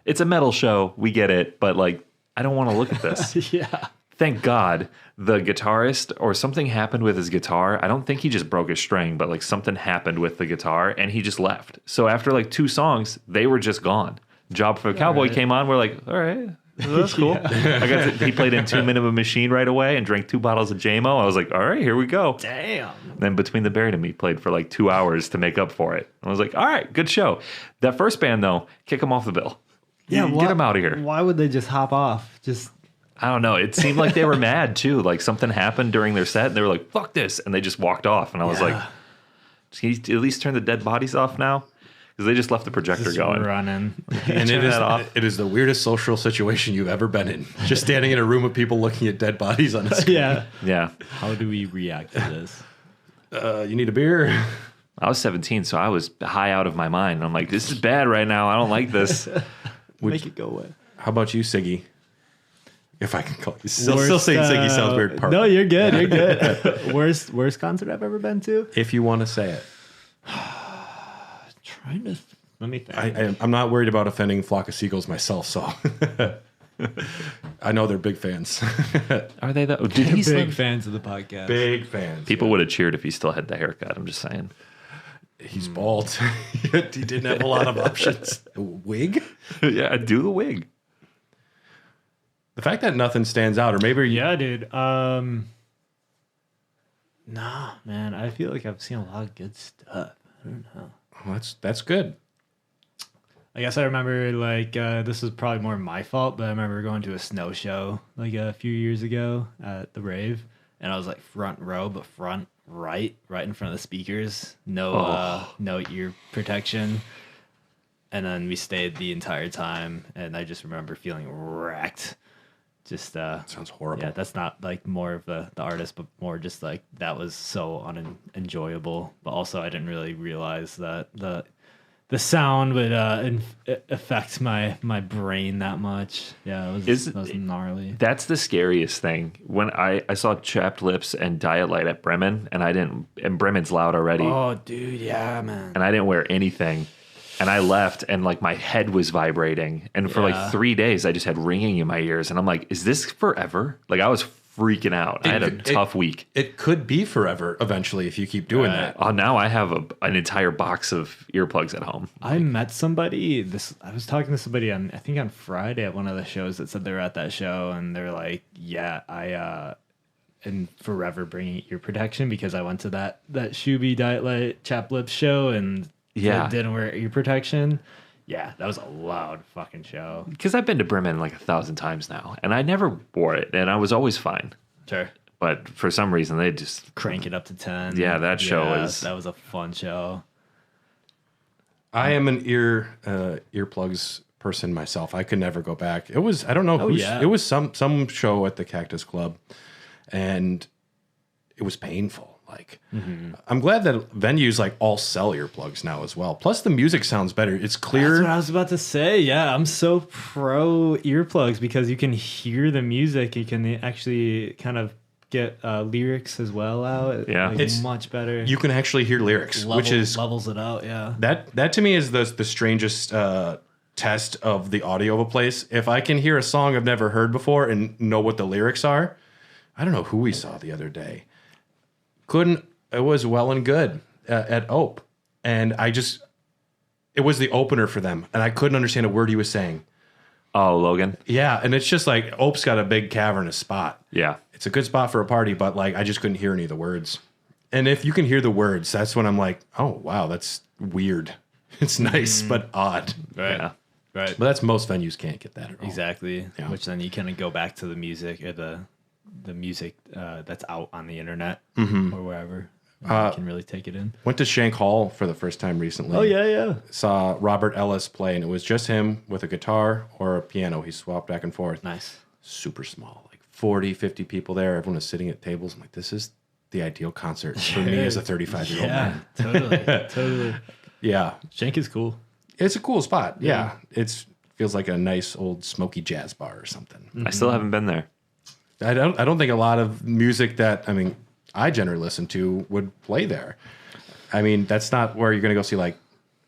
it's a metal show, we get it, but like I don't want to look at this. Yeah. Thank God the guitarist or something happened with his guitar. I don't think he just broke a string, but like something happened with the guitar and he just left. So after like 2 songs, they were just gone. Job for a Cowboy came on. We're like, all right, that's cool. He played in 2 Minute Machine right away and drank 2 bottles of JMO. I was like, all right, here we go. Damn. Then Between the Buried and Me played for like 2 hours to make up for it. I was like, all right, good show. That first band though, kick them off the bill. Yeah, Get them out of here. Why would they just hop off? Just I don't know. It seemed like they were mad too. Like something happened during their set and they were like, fuck this. And they just walked off. And I was like, can you at least turn the dead bodies off now? Because they just left the projector going. running. And it is the weirdest social situation you've ever been in. Just standing in a room of people looking at dead bodies on a screen. Yeah. Yeah. How do we react to this? You need a beer? I was 17, so I was high out of my mind. I'm like, this is bad right now. I don't like this. Make it go away. How about you, Siggy? If I can call you. Still saying Siggy sounds weird. No, you're good. You're good. worst concert I've ever been to? If you want to say it. Let me think. I'm not worried about offending Flock of Seagulls myself, so I know they're big fans. Are they though? Did he big fans of the podcast. Big fans. People would have cheered if he still had the haircut. I'm just saying. He's bald. He didn't have a lot of options. A wig? Yeah, do the wig. The fact that nothing stands out, or maybe Yeah, dude. Nah, man. I feel like I've seen a lot of good stuff. I don't know. that's good. I guess I remember like this was probably more my fault, but I remember going to a snow show like a few years ago at the rave, and I was like front row, but front right in front of the speakers. No ear protection. And then we stayed the entire time, and I just remember feeling wrecked. Just Sounds horrible. Yeah, that's not like more of the artist, but more just like that was so unenjoyable. But also, I didn't really realize that the sound would affect my brain that much. Yeah, that was gnarly. That's the scariest thing. When I saw Chapped Lips and Diet Light at Bremen, and Bremen's loud already. Oh, dude, yeah, man. And I didn't wear anything. And I left, and like my head was vibrating. And for like 3 days, I just had ringing in my ears. And I'm like, is this forever? Like, I was freaking out. I had a tough week. It could be forever eventually if you keep doing that. Oh, now I have an entire box of earplugs at home. I met somebody. I was talking to somebody on Friday at one of the shows that said they were at that show, and they're like, "Yeah, I am forever bringing ear protection because I went to that Shuby Diet Light Chap Lips show and didn't wear ear protection." Yeah, that was a loud fucking show. Because I've been to Bremen like 1,000 times now, and I never wore it, and I was always fine. Sure. But for some reason, they just crank it up to 10. Yeah, that show that was a fun show. I am an earplugs person myself. I could never go back. It was, I don't know it was some show at the Cactus Club, and it was painful. Like, I'm glad that venues like all sell earplugs now as well. Plus, the music sounds better. It's clear. That's what I was about to say. Yeah, I'm so pro earplugs because you can hear the music. You can actually kind of get lyrics as well out. Yeah, like, it's much better. You can actually hear lyrics, which is levels it out. Yeah, that to me is the strangest test of the audio of a place. If I can hear a song I've never heard before and know what the lyrics are, I don't know who we saw the other day. It was well and good at Ope, and it was the opener for them, and I couldn't understand a word he was saying. Oh, Logan. Yeah, and it's just like Ope's got a big cavernous spot. Yeah, it's a good spot for a party, but like I just couldn't hear any of the words. And if you can hear the words, that's when I'm like, oh wow, that's weird. It's nice but odd. Right. Yeah. Right. But that's most venues can't get that at all. Exactly. Yeah. Which then you kind of go back to the music or the music that's out on the internet or wherever. And you can really take it in. Went to Shank Hall for the first time recently. Oh, yeah. Saw Robert Ellis play, and it was just him with a guitar or a piano. He swapped back and forth. Nice. Super small, like 40, 50 people there. Everyone was sitting at tables. I'm like, this is the ideal concert for me as a 35-year-old man. Totally. Yeah. Shank is cool. It's a cool spot. Yeah. It feels like a nice old smoky jazz bar or something. I still haven't been there. I don't think a lot of music that I generally listen to would play there. I mean, that's not where you're going to go see like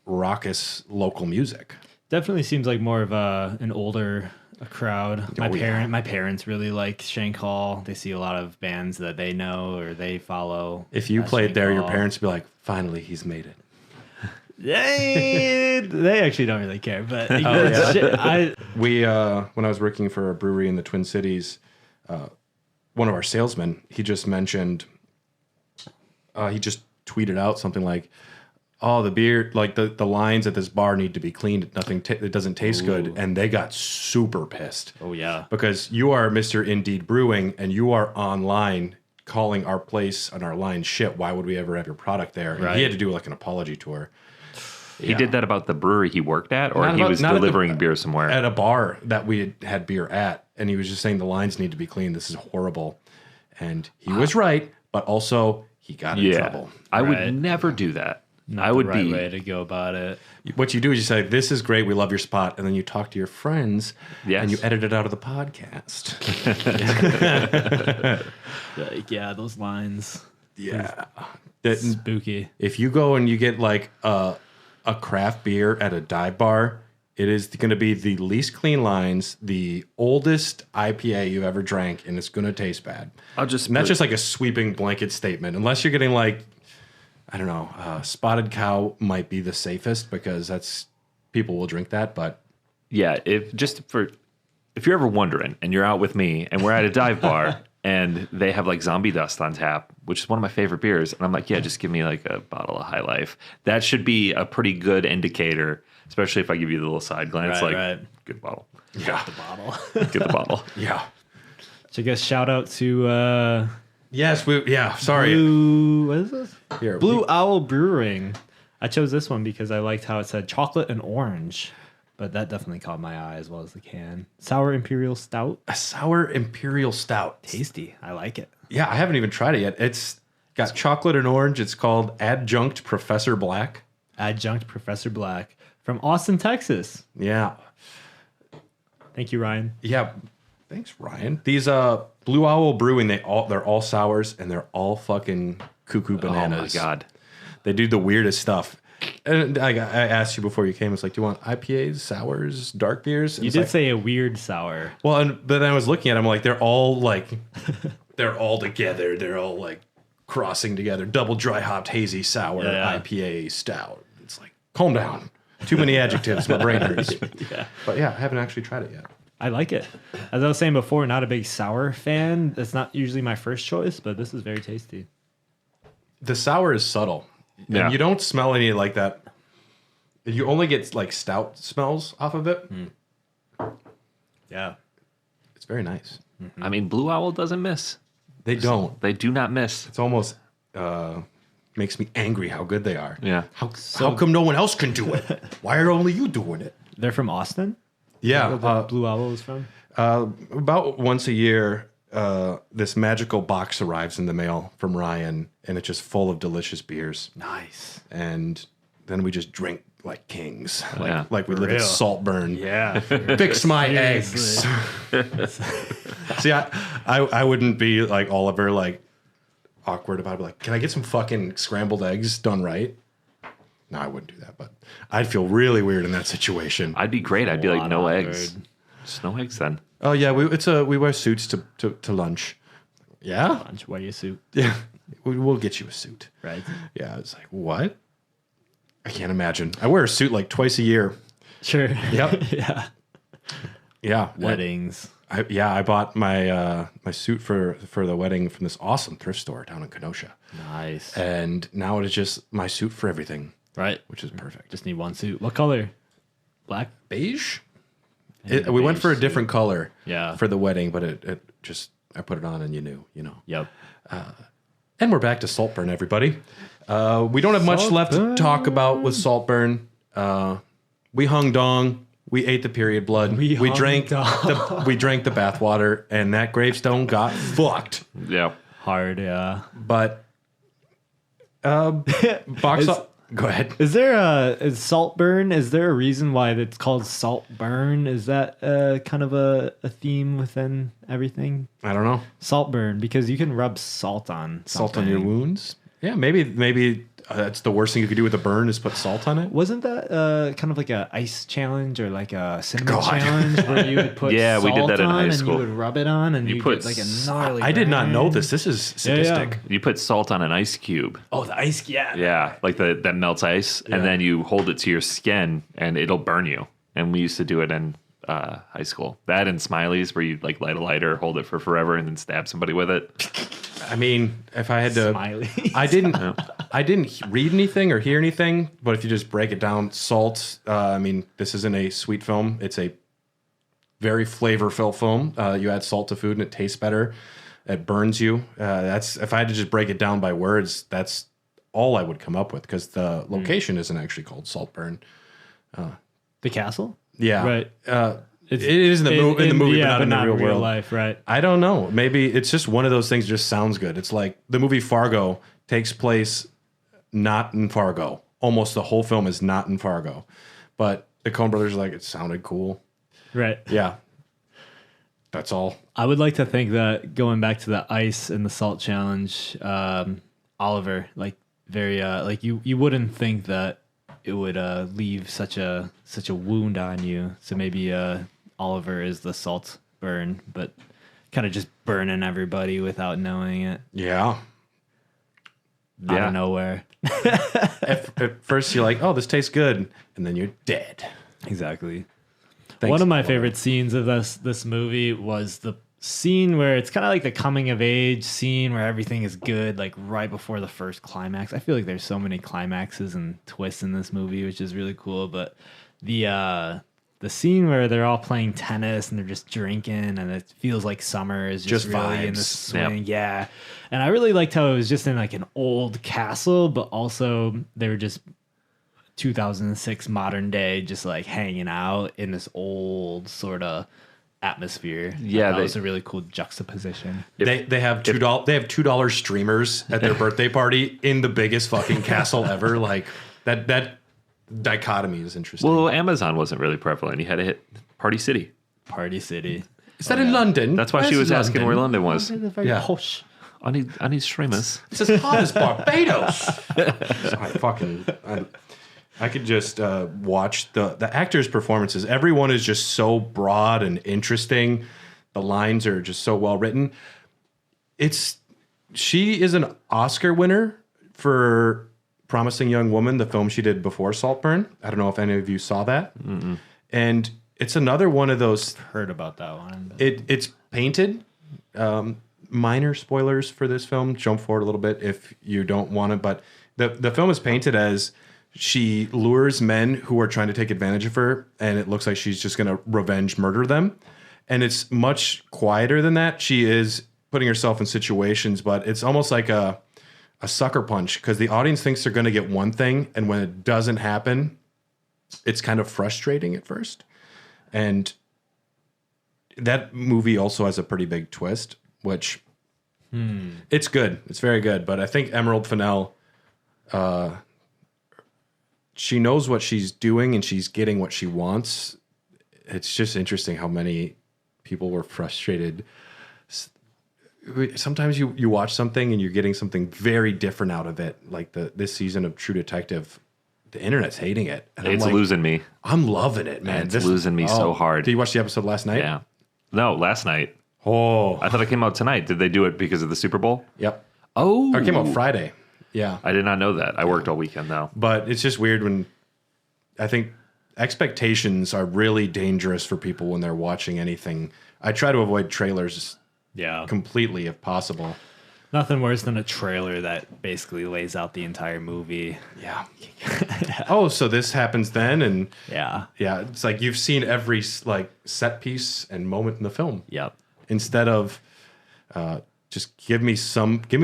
raucous local music. Definitely seems like more of an older crowd. My parents really like Shank Hall. They see a lot of bands that they know or they follow. If you played there, your parents would be like, finally, he's made it. They actually don't really care, but when I was working for a brewery in the Twin Cities, one of our salesmen, he just mentioned, he just tweeted out something like, oh, the beer, like the lines at this bar need to be cleaned. It doesn't taste good. And they got super pissed. Oh, yeah. Because you are Mr. Indeed Brewing and you are online calling our place and our line shit. Why would we ever have your product there? Right. And he had to do like an apology tour. He did that about the brewery he worked at, or he was delivering beer somewhere? At a bar that we had beer at. And he was just saying the lines need to be cleaned. This is horrible. And he was right, but also he got in trouble. I would never do that. Not the right way to go about it. What you do is you say, this is great, we love your spot, and then you talk to your friends, and you edit it out of the podcast. Yeah, those lines. Yeah. Spooky. If you go and you get like a craft beer at a dive bar, it is going to be the least clean lines, the oldest IPA you've ever drank, and it's going to taste bad. And that's just like a sweeping blanket statement. Unless you're getting like, I don't know, Spotted Cow might be the safest because people will drink that. But yeah, if you're ever wondering and you're out with me and we're at a dive bar and they have like Zombie Dust on tap, which is one of my favorite beers, and I'm like, yeah, just give me like a bottle of High Life. That should be a pretty good indicator, especially if I give you the little side glance, good bottle. Get the bottle. Get the bottle. Yeah. So I guess shout out to sorry. what is this? Blue Owl Brewing. I chose this one because I liked how it said chocolate and orange, but that definitely caught my eye as well as the can. Sour Imperial Stout. A sour Imperial Stout. Tasty. I like it. Yeah, I haven't even tried it yet. It's got chocolate and orange. It's called Adjunct Professor Black. Adjunct Professor Black from Austin, Texas. Yeah. Thank you, Ryan. Yeah. Thanks, Ryan. These Blue Owl Brewing, they're all sours and they're all fucking cuckoo bananas. Oh my God. They do the weirdest stuff. And I asked you before you came, it's like, do you want IPAs, sours, dark beers? And you did say a weird sour. Well, but then I was looking at them like they're all they're all together. They're all like crossing together. Double dry hopped hazy sour IPA stout. It's like, calm down. Too many adjectives. My brain hurts. But yeah, I haven't actually tried it yet. I like it. As I was saying before, not a big sour fan. That's not usually my first choice, but this is very tasty. The sour is subtle. Yeah. And you don't smell any like that. You only get like stout smells off of it. Yeah. It's very nice. Mm-hmm. I mean, Blue Owl doesn't miss. They don't. They do not miss. It's almost makes me angry how good they are. Yeah. How come no one else can do it? Why are only you doing it? They're from Austin? Yeah. Where Blue Owl is from? About once a year, this magical box arrives in the mail from Ryan, and it's just full of delicious beers. Nice. And then we just drink like kings, Yeah. like we live at Saltburn. Yeah. Fix my eggs. See, I wouldn't be like Oliver, like awkward about it. Like, can I get some fucking scrambled eggs done right? No, I wouldn't do that, but I'd feel really weird in that situation. I'd be great. I'd be like, no eggs. Just no eggs then. Oh yeah, we wear suits to lunch. Yeah, lunch. Wear your suit. Yeah, we'll get you a suit. Right. Yeah, it's like what? I can't imagine. I wear a suit like twice a year. Sure. Yep. Yeah. Yeah. Weddings. I bought my my suit for the wedding from this awesome thrift store down in Kenosha. Nice. And now it is just my suit for everything. Right. Which is perfect. Just need one suit. What color? Black? Beige? We went for a different color for the wedding, but it just, I put it on and you know. Yep. And we're back to Saltburn, everybody. We don't have much left to talk about with Saltburn. We hung dong. We ate the period blood. We drank the bathwater, and that gravestone got fucked. Yeah. Hard, yeah. But go ahead. Is Saltburn? Is there a reason why it's called Saltburn? Is that kind of a theme within everything? I don't know. Saltburn, because you can rub salt on Salt on your wounds. Yeah, maybe that's the worst thing you could do with a burn is put salt on it. Wasn't that kind of like a ice challenge or like a cinnamon challenge where you would put Yeah, salt we did that in on high and school. you would rub it on and you put get like a gnarly I did not burn. know this. This is sadistic. You put salt on an ice cube. Oh, the ice, yeah. Yeah, like that melts ice, and then you hold it to your skin, and it'll burn you. And we used to do it in high school. That and Smileys, where you like light a lighter, hold it for forever, and then stab somebody with it. I mean, if I had to, Smiley. I didn't read anything or hear anything. But if you just break it down, salt. I mean, this isn't a sweet film. It's a very flavorful film. You add salt to food, and it tastes better. It burns you. That's if I had to just break it down by words, that's all I would come up with because the location isn't actually called Saltburn. The castle? Yeah, Right. It is in the movie, yeah, but not in the real world. life, right? I don't know. Maybe it's just one of those things that just sounds good. It's like the movie Fargo takes place not in Fargo. Almost the whole film is not in Fargo. But the Coen brothers are like, it sounded cool. Right. Yeah. That's all. I would like to think that going back to the ice and the salt challenge, Oliver, like very like you wouldn't think that it would leave such a wound on you. So maybe Oliver is the salt burn, but kind of just burning everybody without knowing it Yeah. out of nowhere. At first you're like, oh, this tastes good. And then you're dead. Exactly. Thanks, One of my Oliver. favorite scenes of this movie was the scene where it's kind of like the coming of age scene where everything is good, like right before the first climax. I feel like there's so many climaxes and twists in this movie, which is really cool. But the scene where they're all playing tennis and they're just drinking and it feels like summer is just really in the vibes. swing. Yeah. And I really liked how it was just in like an old castle, but also they were just 2006 modern day, just like hanging out in this old sort of atmosphere. Yeah, that was a really cool juxtaposition. They have $2 streamers at their birthday party in the biggest fucking castle ever. Like that dichotomy is interesting. Well, Amazon wasn't really prevalent. You had to hit Party City. Party City. Is that in London? That's why she was asking where London was. Yeah. Posh. I need streamers. It's as hot as Barbados. I could just watch the actors' performances. Everyone is just so broad and interesting. The lines are just so well written. She is an Oscar winner for Promising Young Woman, the film she did before Saltburn. I don't know if any of you saw that. Mm-mm. And it's another one of those. Heard about that one. It's painted. Minor spoilers for this film. Jump forward a little bit if you don't want to. But the film is painted as she lures men who are trying to take advantage of her, and it looks like she's just going to revenge murder them. And it's much quieter than that. She is putting herself in situations, but it's almost like a sucker punch because the audience thinks they're going to get one thing, and when it doesn't happen, it's kind of frustrating at first. And that movie also has a pretty big twist, which it's good. It's very good. But I think Emerald Fennell, she knows what she's doing and she's getting what she wants. It's just interesting how many people were frustrated. Sometimes you watch something and you're getting something very different out of it. Like this season of True Detective, the internet's hating it. And It's I'm like, losing me. I'm loving it, man. It's losing me so hard. Did you watch the episode last night? Yeah. No, last night. Oh. I thought it came out tonight. Did they do it because of the Super Bowl? Yep. Oh. Or it came out Friday. Yeah. I did not know that. I worked all weekend though. But it's just weird when I think expectations are really dangerous for people when they're watching anything. I try to avoid trailers completely if possible. Nothing worse than a trailer that basically lays out the entire movie. Yeah. Oh, so this happens then, and Yeah. it's like you've seen every like set piece and moment in the film. Yep. Instead of just give me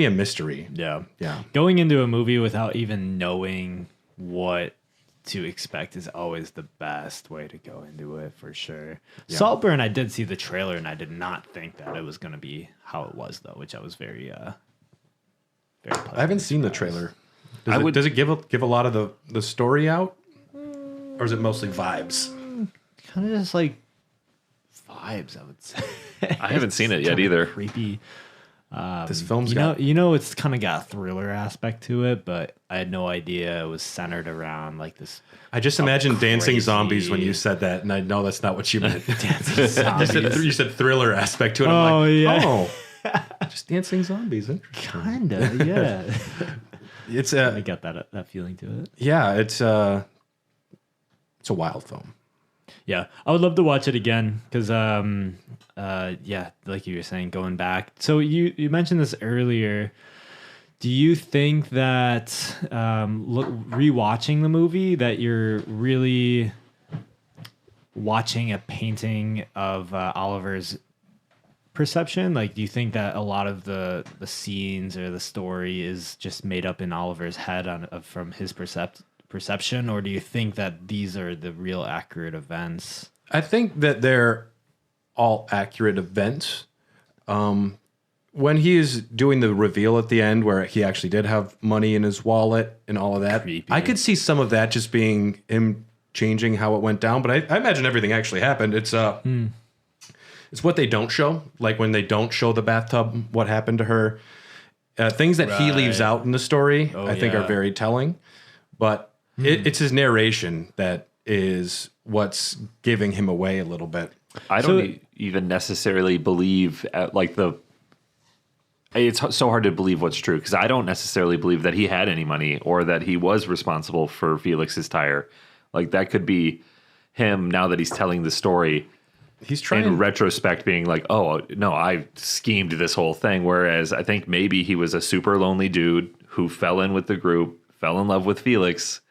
a mystery. Yeah. Yeah. Going into a movie without even knowing what to expect is always the best way to go into it, for sure. Yeah. Saltburn, I did see the trailer, and I did not think that it was going to be how it was, though, which I was very I haven't seen the trailer. I Does it give a lot of the story out? Or is it mostly vibes? kind of just like vibes, I would say. I haven't seen it yet kinda either. Creepy. This film's It's kind of got a thriller aspect to it, but I had no idea it was centered around like this. I just imagined dancing crazy- zombies when you said that, and I know that's not what you meant. Dancing zombies. You said thriller aspect to it. Oh, I'm like, yeah. oh, just dancing zombies. Interesting. Kinda, yeah. It's I got that feeling to it. yeah, it's a wild film. Yeah, I would love to watch it again because, yeah, like you were saying, going back. So you mentioned this earlier. Do you think that rewatching the movie that you're really watching a painting of Oliver's perception? Like, do you think that a lot of the scenes or the story is just made up in Oliver's head from his perception, or do you think that these are the real accurate events? I think that they're all accurate events. When he is doing the reveal at the end where he actually did have money in his wallet and all of that, Creepy. I could see some of that just being him changing how it went down. But I imagine everything actually happened. It's what they don't show. Like when they don't show the bathtub, what happened to her. Things that he leaves Right. out in the story, I think, are yeah. very telling. But it's his narration that is what's giving him away a little bit. I don't even necessarily believe it's so hard to believe what's true because I don't necessarily believe that he had any money or that he was responsible for Felix's tire. Like that could be him now that he's telling the story. He's trying In retrospect, being like, oh, no, I schemed this whole thing. Whereas I think maybe he was a super lonely dude who fell in with the group, fell in love with Felix,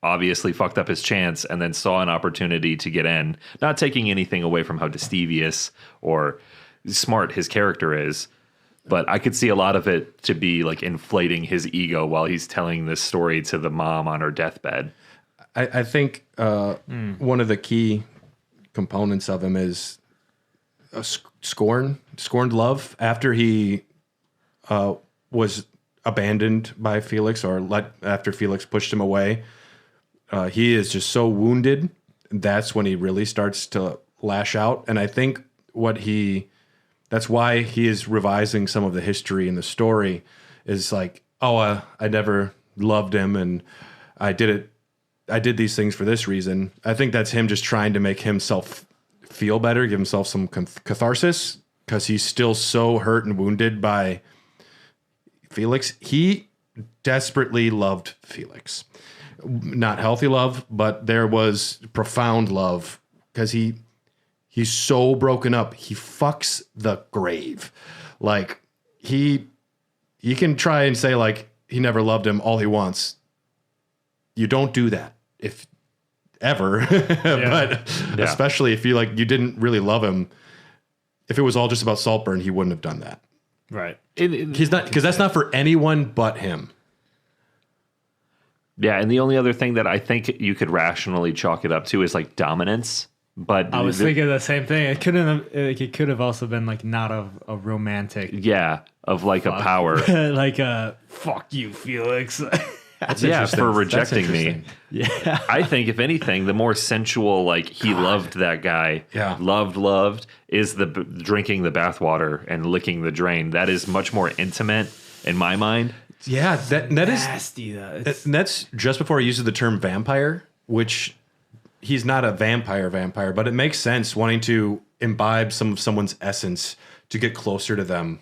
obviously fucked up his chance, and then saw an opportunity to get in. Not taking anything away from how devious or smart his character is. But I could see a lot of it to be like inflating his ego while he's telling this story to the mom on her deathbed. I think one of the key components of him is a scorned love after he was abandoned by Felix after Felix pushed him away. He is just so wounded. That's when he really starts to lash out. And I think that's why he is revising some of the history in the story is like, I never loved him and I did these things for this reason. I think that's him just trying to make himself feel better, give himself some catharsis because he's still so hurt and wounded by Felix. He desperately loved Felix. Not healthy love, but there was profound love because he's so broken up. He fucks the grave. Like he can try and say like he never loved him all he wants. You don't do that if ever, but especially if you didn't really love him. If it was all just about Saltburn, he wouldn't have done that. Right. He's not, because that's not for anyone but him. Yeah, and the only other thing that I think you could rationally chalk it up to is like dominance. But I was thinking the same thing. It could have also been like not a romantic. Yeah, of like a power. Like fuck you, Felix. That's Yeah, interesting. for That's rejecting me. interesting. Yeah. I think if anything, the more sensual, like he loved that guy, Yeah. loved, is the drinking the bathwater and licking the drain. That is much more intimate in my mind. Yeah, that is Nasty though. that's just before he uses the term vampire, which he's not a vampire, but it makes sense wanting to imbibe some of someone's essence to get closer to them.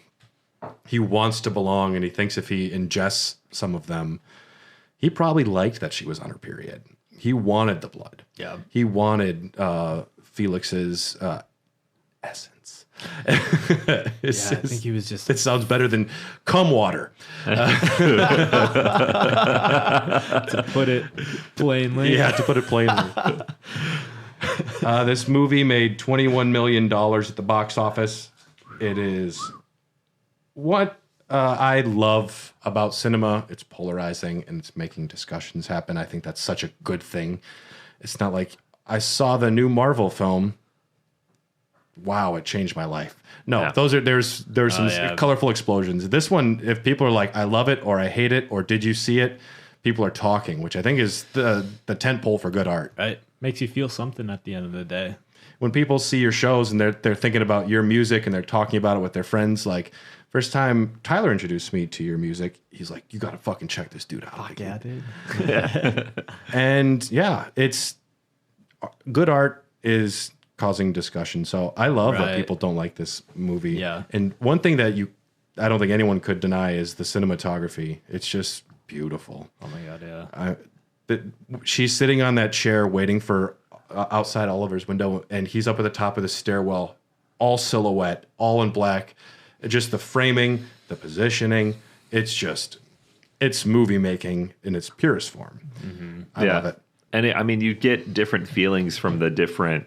He wants to belong, and he thinks if he ingests some of them, he probably liked that she was on her period. He wanted the blood. Yeah. He wanted Felix's essence. I think he was just It sounds better than cum water. to put it plainly. Yeah, to put it plainly. This movie made $21 million at the box office. It is what I love about cinema, it's polarizing and it's making discussions happen. I think that's such a good thing. It's not like I saw the new Marvel film. Wow, it changed my life. No, there's some colorful explosions. This one, if people are like, I love it or I hate it or did you see it? People are talking, which I think is the tent pole for good art. Right. Makes you feel something at the end of the day. When people see your shows and they're thinking about your music and they're talking about it with their friends, like first time Tyler introduced me to your music, he's like, you got to fucking check this dude out. Like, Yeah, dude. and yeah, it's good art is causing discussion. So I love that people don't like this movie. Yeah. And one thing that I don't think anyone could deny is the cinematography. It's just beautiful. Oh my God, yeah. She's sitting on that chair waiting for outside Oliver's window, and he's up at the top of the stairwell, all silhouette, all in black. Just the framing, the positioning. It's movie making in its purest form. Mm-hmm. I love it. And I mean, you get different feelings from the different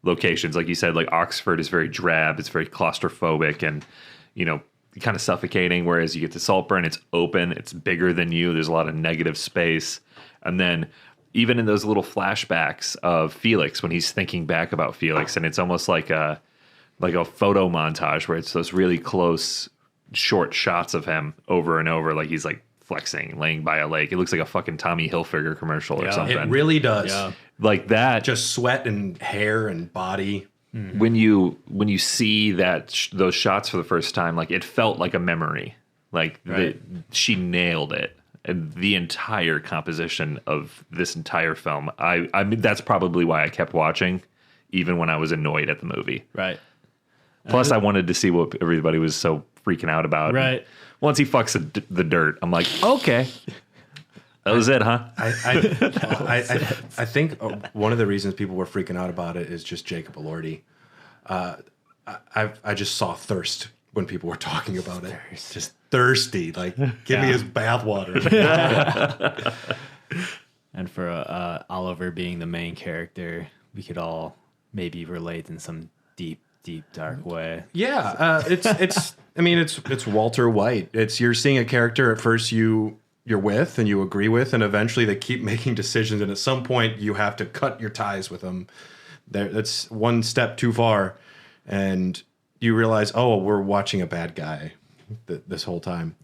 locations. Like you said, like Oxford is very drab. It's very claustrophobic and, kind of suffocating. Whereas you get to Saltburn, it's open. It's bigger than you. There's a lot of negative space. And then even in those little flashbacks of Felix, when he's thinking back about Felix, and it's almost like a photo montage where it's those really close, short shots of him over and over, like he's like flexing, laying by a lake. It looks like a fucking Tommy Hilfiger commercial or something. It really does. Yeah. Like that. Just sweat and hair and body. When you see those shots for the first time, like it felt like a memory. Like she nailed it. And the entire composition of this entire film. I mean, that's probably why I kept watching, even when I was annoyed at the movie. Right. Plus, I wanted to see what everybody was so freaking out about. Right. And once he fucks the dirt, I'm like, okay. That was it, huh? I think one of the reasons people were freaking out about it is just Jacob Elordi. I just saw thirst when people were talking about it. Just thirsty. Like, give me his bathwater. And for Oliver being the main character, we could all maybe relate in some deep, dark way. Yeah, it's Walter White. You're seeing a character at first you're with and you agree with, and eventually they keep making decisions, and at some point you have to cut your ties with them. That's one step too far, and you realize, oh, we're watching a bad guy this whole time.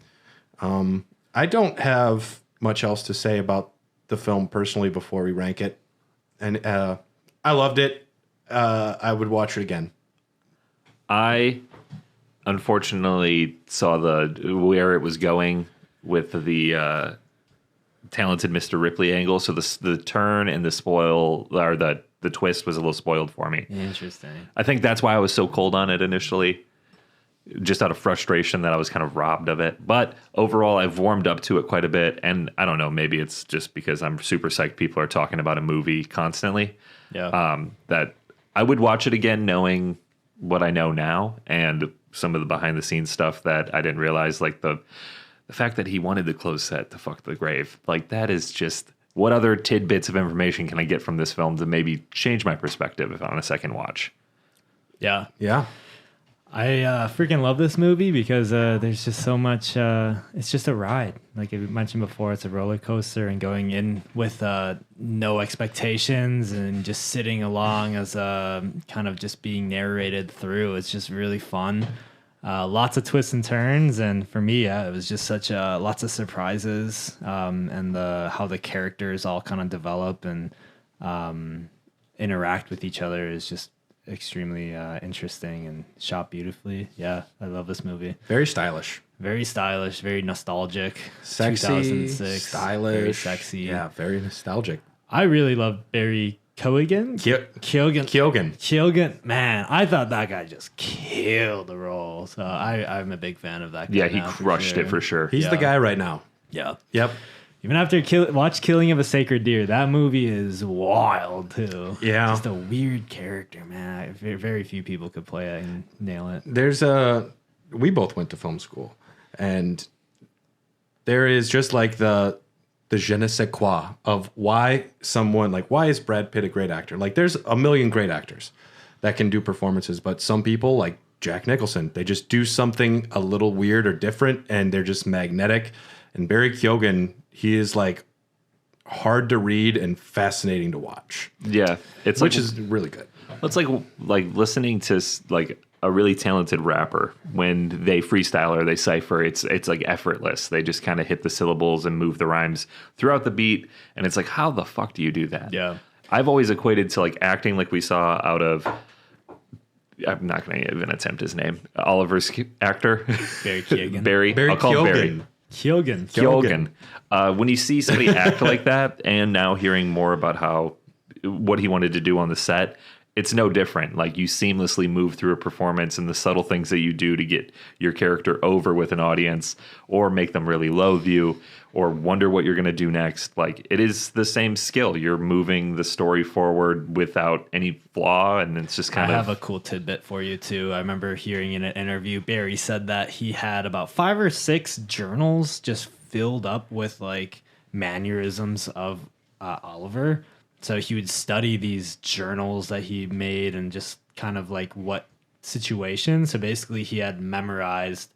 I don't have much else to say about the film personally before we rank it, and I loved it. I would watch it again. I unfortunately saw where it was going with the talented Mr. Ripley angle, so the turn and the spoil or the twist was a little spoiled for me. Interesting. I think that's why I was so cold on it initially, just out of frustration that I was kind of robbed of it. But overall, I've warmed up to it quite a bit, and I don't know, maybe it's just because I'm super psyched people are talking about a movie constantly. Yeah. That I would watch it again knowing what I know now and some of the behind the scenes stuff that I didn't realize, like the fact that he wanted the clothes set to fuck the grave. Like, that is just, what other tidbits of information can I get from this film to maybe change my perspective if on a second watch? Yeah. Yeah. I freaking love this movie because there's just so much. It's just a ride. Like I mentioned before, it's a roller coaster, and going in with no expectations and just sitting along as kind of just being narrated through. It's just really fun. Lots of twists and turns, and for me, it was just such lots of surprises, and how the characters all kind of develop and interact with each other is just extremely interesting and shot beautifully. Yeah, I love this movie. Very stylish. Very stylish, very nostalgic. Sexy, 2006, stylish. very sexy. Yeah, very nostalgic. I really love Barry Keoghan. Keoghan. Man, I thought that guy just killed the role. So I'm a big fan of that guy. Yeah, he crushed it for sure. He's the guy right now. Yeah. Yep. Even after watch Killing of a Sacred Deer, that movie is wild too. Yeah. Just a weird character, man. Very few people could play it and nail it. We both went to film school, and there is just like the je ne sais quoi of why is Brad Pitt a great actor? Like, there's a million great actors that can do performances, but some people, like Jack Nicholson. They just do something a little weird or different, and they're just magnetic. And Barry Keoghan, he is like hard to read and fascinating to watch. Yeah, which is really good. It's like listening to like a really talented rapper when they freestyle or they cipher. It's like effortless. They just kind of hit the syllables and move the rhymes throughout the beat, and it's like, how the fuck do you do that? Yeah, I've always equated to like acting like we saw out of. I'm not going to even attempt his name. Oliver's actor, Barry Keoghan. Barry. I'll call him Barry. Keoghan. When you see somebody act like that, and now hearing more about what he wanted to do on the set, it's no different. Like, you seamlessly move through a performance, and the subtle things that you do to get your character over with an audience or make them really loathe you or wonder what you're going to do next. Like, it is the same skill. You're moving the story forward without any flaw, and it's just kind of... I have a cool tidbit for you, too. I remember hearing in an interview, Barry said that he had about 5 or 6 journals just filled up with, like, mannerisms of Oliver. So he would study these journals that he made and just kind of like what situation. So basically he had memorized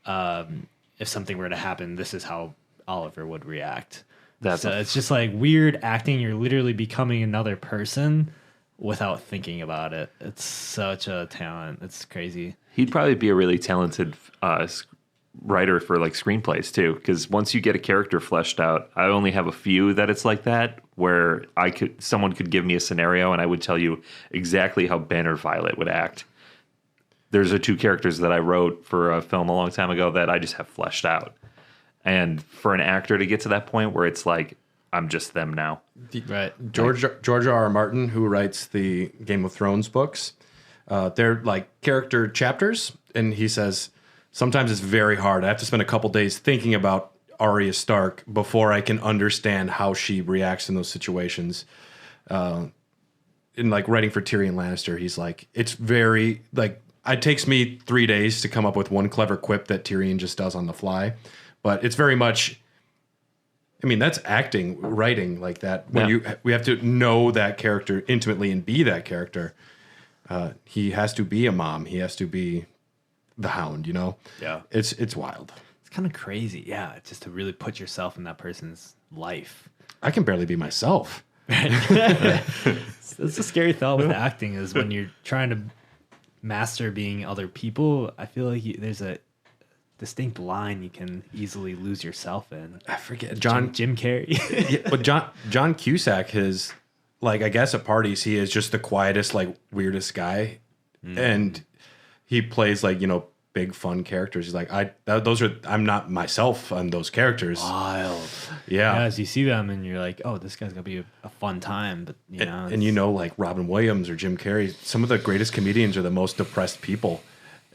if something were to happen, this is how Oliver would react. It's just like weird acting. You're literally becoming another person without thinking about it. It's such a talent. It's crazy. He'd probably be a really talented writer for like screenplays too, because once you get a character fleshed out, I only have a few that it's like that, where someone could give me a scenario and I would tell you exactly how Ben or Violet would act. There's 2 characters that I wrote for a film a long time ago that I just have fleshed out. And for an actor to get to that point where it's like, I'm just them now. Right. George R.R. Martin, who writes the Game of Thrones books, they're like character chapters, and he says, sometimes it's very hard. I have to spend a couple days thinking about Arya Stark before I can understand how she reacts in those situations. In like writing for Tyrion Lannister, he's like, it's very like, it takes me 3 days to come up with one clever quip that Tyrion just does on the fly. But it's very much, I mean, that's acting, writing like that. When we have to know that character intimately and be that character. He has to be a mom. He has to be the Hound, you know? Yeah. It's wild. It's kind of crazy. Yeah. Just to really put yourself in that person's life. I can barely be myself. It's a scary thought with acting is when you're trying to master being other people. I feel like there's a distinct line you can easily lose yourself in. I forget. Jim Carrey. Yeah, but John Cusack is like, I guess at parties, he is just the quietest, like weirdest guy. And he plays like, you know, big fun characters. He's like, I'm not myself on those characters. Wild. Yeah. As you see them and you're like, oh, this guy's gonna be a fun time. But you know, and you know, like Robin Williams or Jim Carrey, some of the greatest comedians are the most depressed people,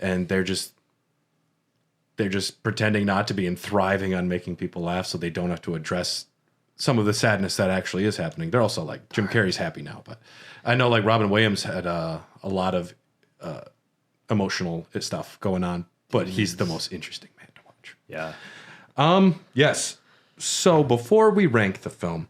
and they're just pretending not to be and thriving on making people laugh, so they don't have to address some of the sadness that actually is happening. They're also like, Jim Carrey's happy now, but I know like Robin Williams had a lot of emotional stuff going on, but he's the most interesting man to watch. Yeah. Yes. So before we rank the film,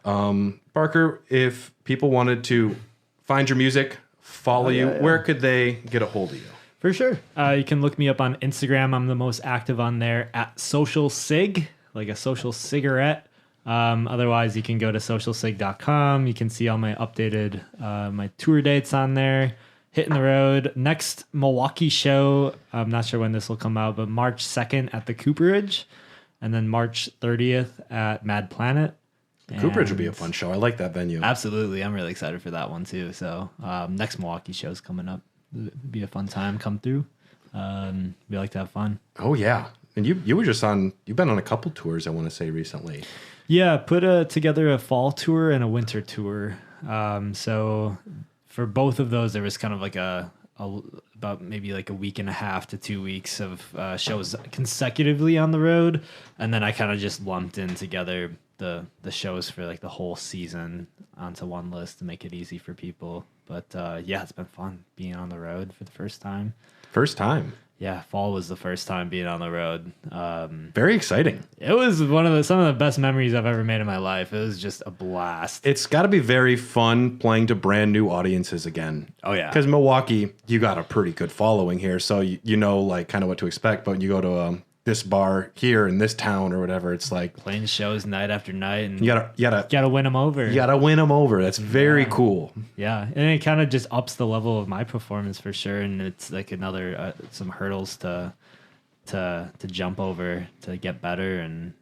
Barker, if people wanted to find your music, follow you, where could they get a hold of you? For sure. You can look me up on Instagram. I'm the most active on there at Social Cig, like a social cigarette. Otherwise, you can go to socialcig.com. You can see all my updated my tour dates on there. Hitting the road. Next Milwaukee show, I'm not sure when this will come out, but March 2nd at the Cooperage, and then March 30th at Mad Planet. The Cooperage would be a fun show. I like that venue. Absolutely. I'm really excited for that one too. So next Milwaukee show's coming up. It'd be a fun time. Come through. We like to have fun. Oh, yeah. And you were just you've been on a couple tours, I want to say, recently. Yeah, put together a fall tour and a winter tour. So for both of those, there was kind of like about maybe like a week and a half to 2 weeks of shows consecutively on the road. And then I kind of just lumped in together the shows for like the whole season onto one list to make it easy for people. But yeah, it's been fun being on the road for the first time. First time. Yeah, fall was the first time being on the road. Very exciting. It was some of the best memories I've ever made in my life. It was just a blast. It's got to be very fun playing to brand new audiences again. Oh, yeah. Because Milwaukee, you got a pretty good following here, so you know like kind of what to expect. But when you go to this bar here in this town or whatever, it's like Playing shows night after night, and you gotta win them over. you gotta win them over. That's very cool. Yeah, and it kind of just ups the level of my performance for sure, and it's like another some hurdles to jump over to get better. And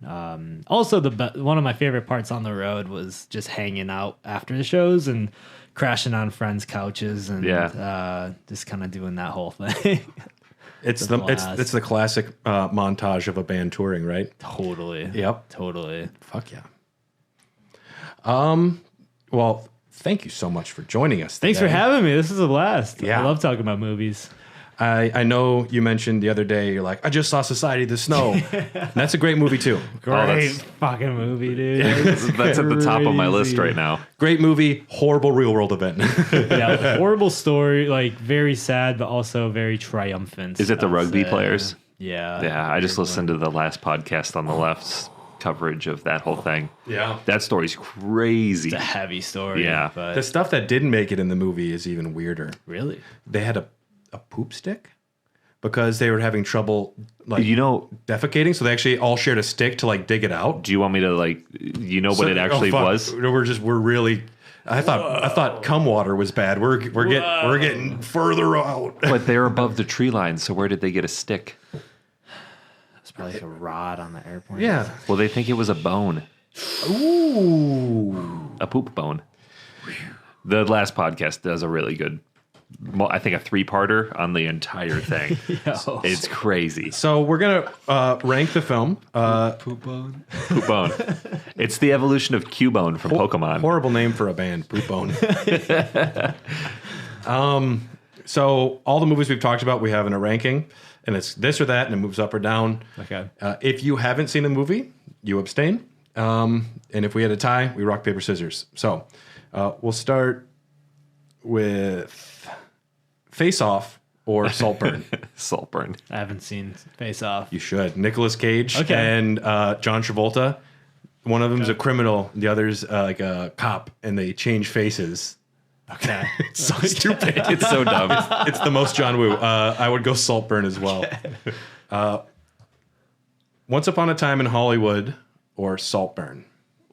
also one of my favorite parts on the road was just hanging out after the shows and crashing on friends' couches and just kind of doing that whole thing. It's the classic montage of a band touring, right? Totally. Yep. Totally. Fuck yeah. Well, thank you so much for joining us. Thanks for today. having me. This is a blast. Yeah. I love talking about movies. I know you mentioned the other day, you're like, I just saw Society of the Snow. And that's a great movie too. Great fucking movie, dude. That's at the top of my list right now. Great movie, horrible real world event. Yeah, horrible story, like very sad, but also very triumphant. Is it the I would rugby say. players? Yeah. Yeah, I just listened to the last podcast on the left's coverage of that whole thing. Yeah. That story's crazy. It's a heavy story. Yeah. But The stuff that didn't make it in the movie is even weirder. really? They had a poop stick because they were having trouble like You know, defecating, so they actually all shared a stick to like dig it out. do you want me to what it actually fuck. was? We're really. I thought cum water was bad. We're getting further out. But they're above the tree line, so where did they get a stick? It's probably like a rod on the airplane. Yeah. Well, they think it was a bone, Ooh. a poop bone. The last podcast does a really good, I think, a 3-parter on the entire thing. Yo. It's crazy. So we're gonna rank the film. Poop bone. Poop bone. It's the evolution of Cubone from Pokemon. Horrible name for a band, Poop Bone. So all the movies we've talked about, we have in a ranking, and it's this or that, and it moves up or down. Okay. If you haven't seen the movie, you abstain. And if we had a tie, we rock, paper, scissors. So we'll start with Face Off or Saltburn. Saltburn. I haven't seen Face Off. You should. Nicolas Cage Okay. and John Travolta. One of them's a criminal, the other's like a cop, and they change faces. Okay. It's so stupid. It's so dumb. It's the most John Woo. I would go Saltburn as well. Once Upon a Time in Hollywood or Saltburn.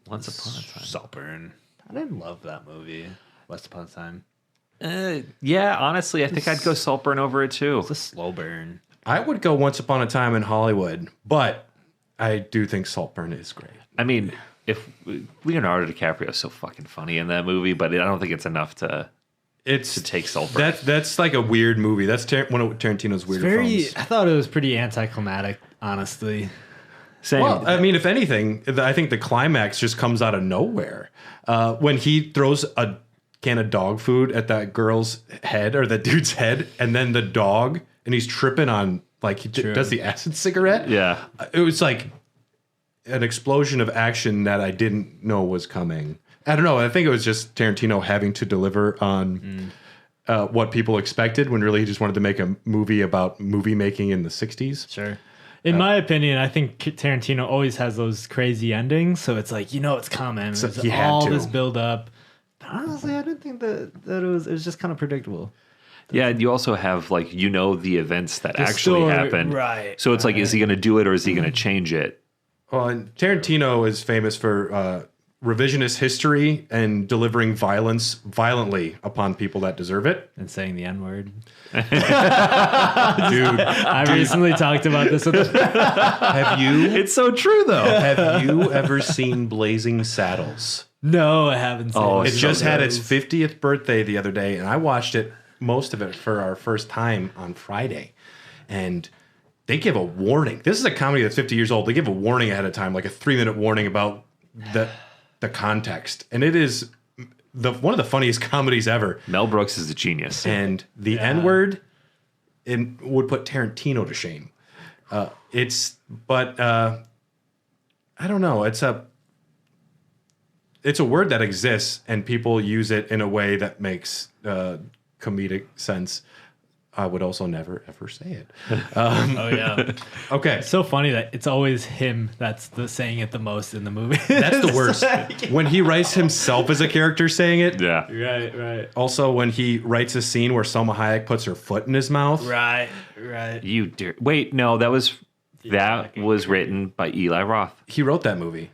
Once upon a time. Saltburn. I didn't love that movie. Once Upon a Time. Yeah, honestly, I think I'd go Saltburn over it too. It's a slow burn. I would go Once Upon a Time in Hollywood, but I do think Saltburn is great. I mean, if Leonardo DiCaprio is so fucking funny in that movie, but I don't think it's enough to take Saltburn. That's like a weird movie. That's one of Tarantino's weirder films. I thought it was pretty anticlimactic, honestly. Same. Well, I mean, if anything, I think the climax just comes out of nowhere. When he throws a can of dog food at that girl's head or that dude's head, and then the dog, and he's tripping on, like, he does the acid cigarette. Yeah. It was like an explosion of action that I didn't know was coming. I don't know. I think it was just Tarantino having to deliver on what people expected when really he just wanted to make a movie about movie making in the 60s. Sure. In my opinion, I think Tarantino always has those crazy endings, so it's like, it's coming. So There's he had all to. this build up. But honestly, I didn't think that it was just kind of predictable. Yeah, and you also have the events that actually story, happened. right, So it's like, is he going to do it or is he going to change it? Well, and Tarantino is famous for revisionist history and delivering violence violently upon people that deserve it. And saying the N-word. Dude, I recently talked about this with have you It's so true, though. have you ever seen Blazing Saddles? No, I haven't seen Oh, it. It so just had good. its 50th birthday the other day, and I watched it, most of it, for our first time on Friday. And they give a warning. This is a comedy that's 50 years old. They give a warning ahead of time, like a 3-minute warning about the context. And it is one of the funniest comedies ever. Mel Brooks is a genius. And the N-word would put Tarantino to shame. I don't know. It's a word that exists, and people use it in a way that makes comedic sense. I would also never ever say it. Oh yeah. Okay, It's so funny that it's always him that's saying it the most in the movie. that's the worst. When he writes himself as a character saying it. Yeah. Right. Also, when he writes a scene where Salma Hayek puts her foot in his mouth. Right. You dare. Wait, no, that was written by Eli Roth. He wrote that movie.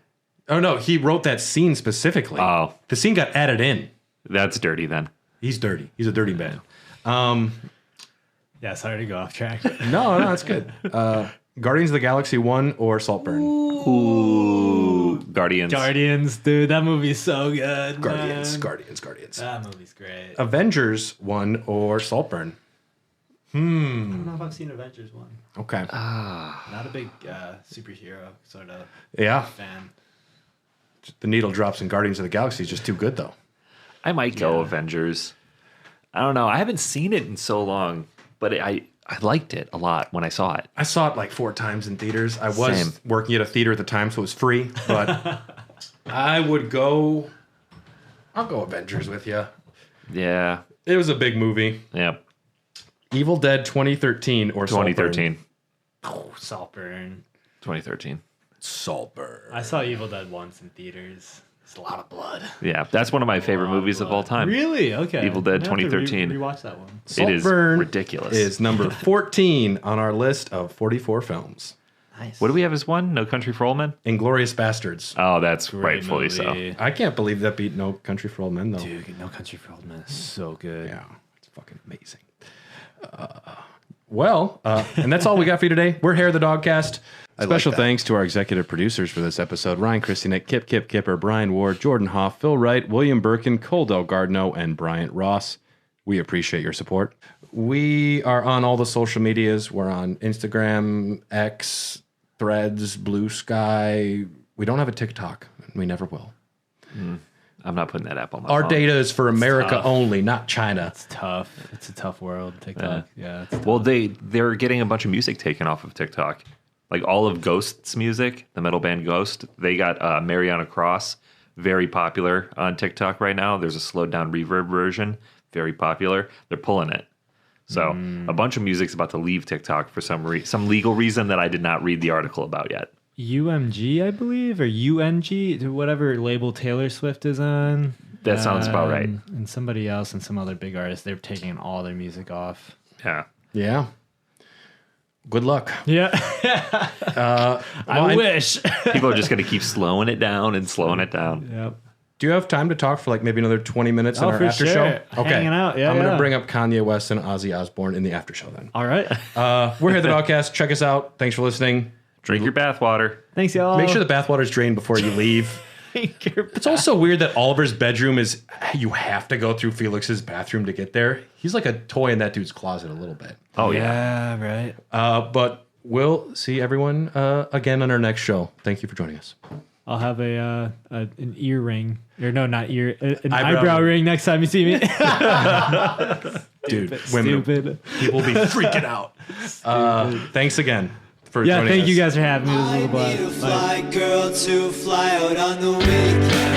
Oh no, he wrote that scene specifically. Oh. The scene got added in. That's dirty then. He's dirty. He's a dirty man. Yeah, sorry to go off track. No, that's good. Guardians of the Galaxy 1 or Saltburn? Ooh. Guardians. Dude, that movie's so good. Guardians. That movie's great. Avengers 1 or Saltburn? I don't know if I've seen Avengers 1. Okay. Not a big superhero sort of Yeah. fan. The needle drops in Guardians of the Galaxy is just too good, though. I might go Avengers. I don't know. I haven't seen it in so long, but I liked it a lot when I saw it. I saw it like 4 times in theaters. I was Same. working at a theater at the time, so it was free. But I'll go Avengers with you. Yeah. It was a big movie. Yeah. Evil Dead 2013 or 2013. Oh, Saltburn. 2013. Saltburn. I saw Evil Dead once in theaters. It's a lot of blood. Yeah, that's one of my favorite movies of all time. Really? Okay. Evil Dead I'm gonna have to 2013. Rewatch that one. It is Saltburn ridiculous. is number 14 on our list of 44 films. Nice. What do we have as one? No Country for Old Men? Inglourious Bastards. Oh, that's Great rightfully so. movie. I can't believe that beat No Country for Old Men, though. Dude, No Country for Old Men is so good. Yeah, it's fucking amazing. And that's all we got for you today. We're here at the Dogcast. Special thanks to our executive producers for this episode: Ryan Christianek, Kip Kipper, Brian Ward, Jordan Hoff, Phil Wright, William Birkin, Cole Del Gardno, and Bryant Ross. We appreciate your support. We are on all the social medias. We're on Instagram, X, Threads, Blue Sky. We don't have a TikTok. We never will. I'm not putting that app on my Our phone. data is for America tough. only, not China. It's tough. It's a tough world, TikTok. Yeah. It's tough. Well, they're getting a bunch of music taken off of TikTok. Like all of Ghost's music, the metal band Ghost, they got Mariana Cross, very popular on TikTok right now. There's a slowed down reverb version, very popular. They're pulling it. So a bunch of music's about to leave TikTok for some legal reason that I did not read the article about yet. UMG, I believe, or UNG, whatever label Taylor Swift is on. That sounds about right. And somebody else and some other big artist, they're taking all their music off. Yeah. Yeah. Good luck. Yeah. I wish. People are just going to keep slowing it down and slowing it down. Yep. Do you have time to talk for like maybe another 20 minutes on our for after sure. show? Hanging out. Yeah, I'm going to yeah. bring up Kanye West and Ozzy Osbourne in the after show then. All right. We're here at the Dogcast. Check us out. Thanks for listening. Drink your bathwater. Thanks, y'all. Make sure the bathwater's drained before you leave. It's also weird that Oliver's bedroom is, you have to go through Felix's bathroom to get there. He's like a toy in that dude's closet a little bit. Oh, yeah. right. But we'll see everyone again on our next show. Thank you for joining us. I'll have an ear ring. Or no, not ear. An Eyebrow eyebrow ring next time you see me. Dude, Stupid. people will be freaking out. Thanks again for joining us. Thank you guys for having me. This was a I need a blast. Bye. fly girl to fly out on the weekend.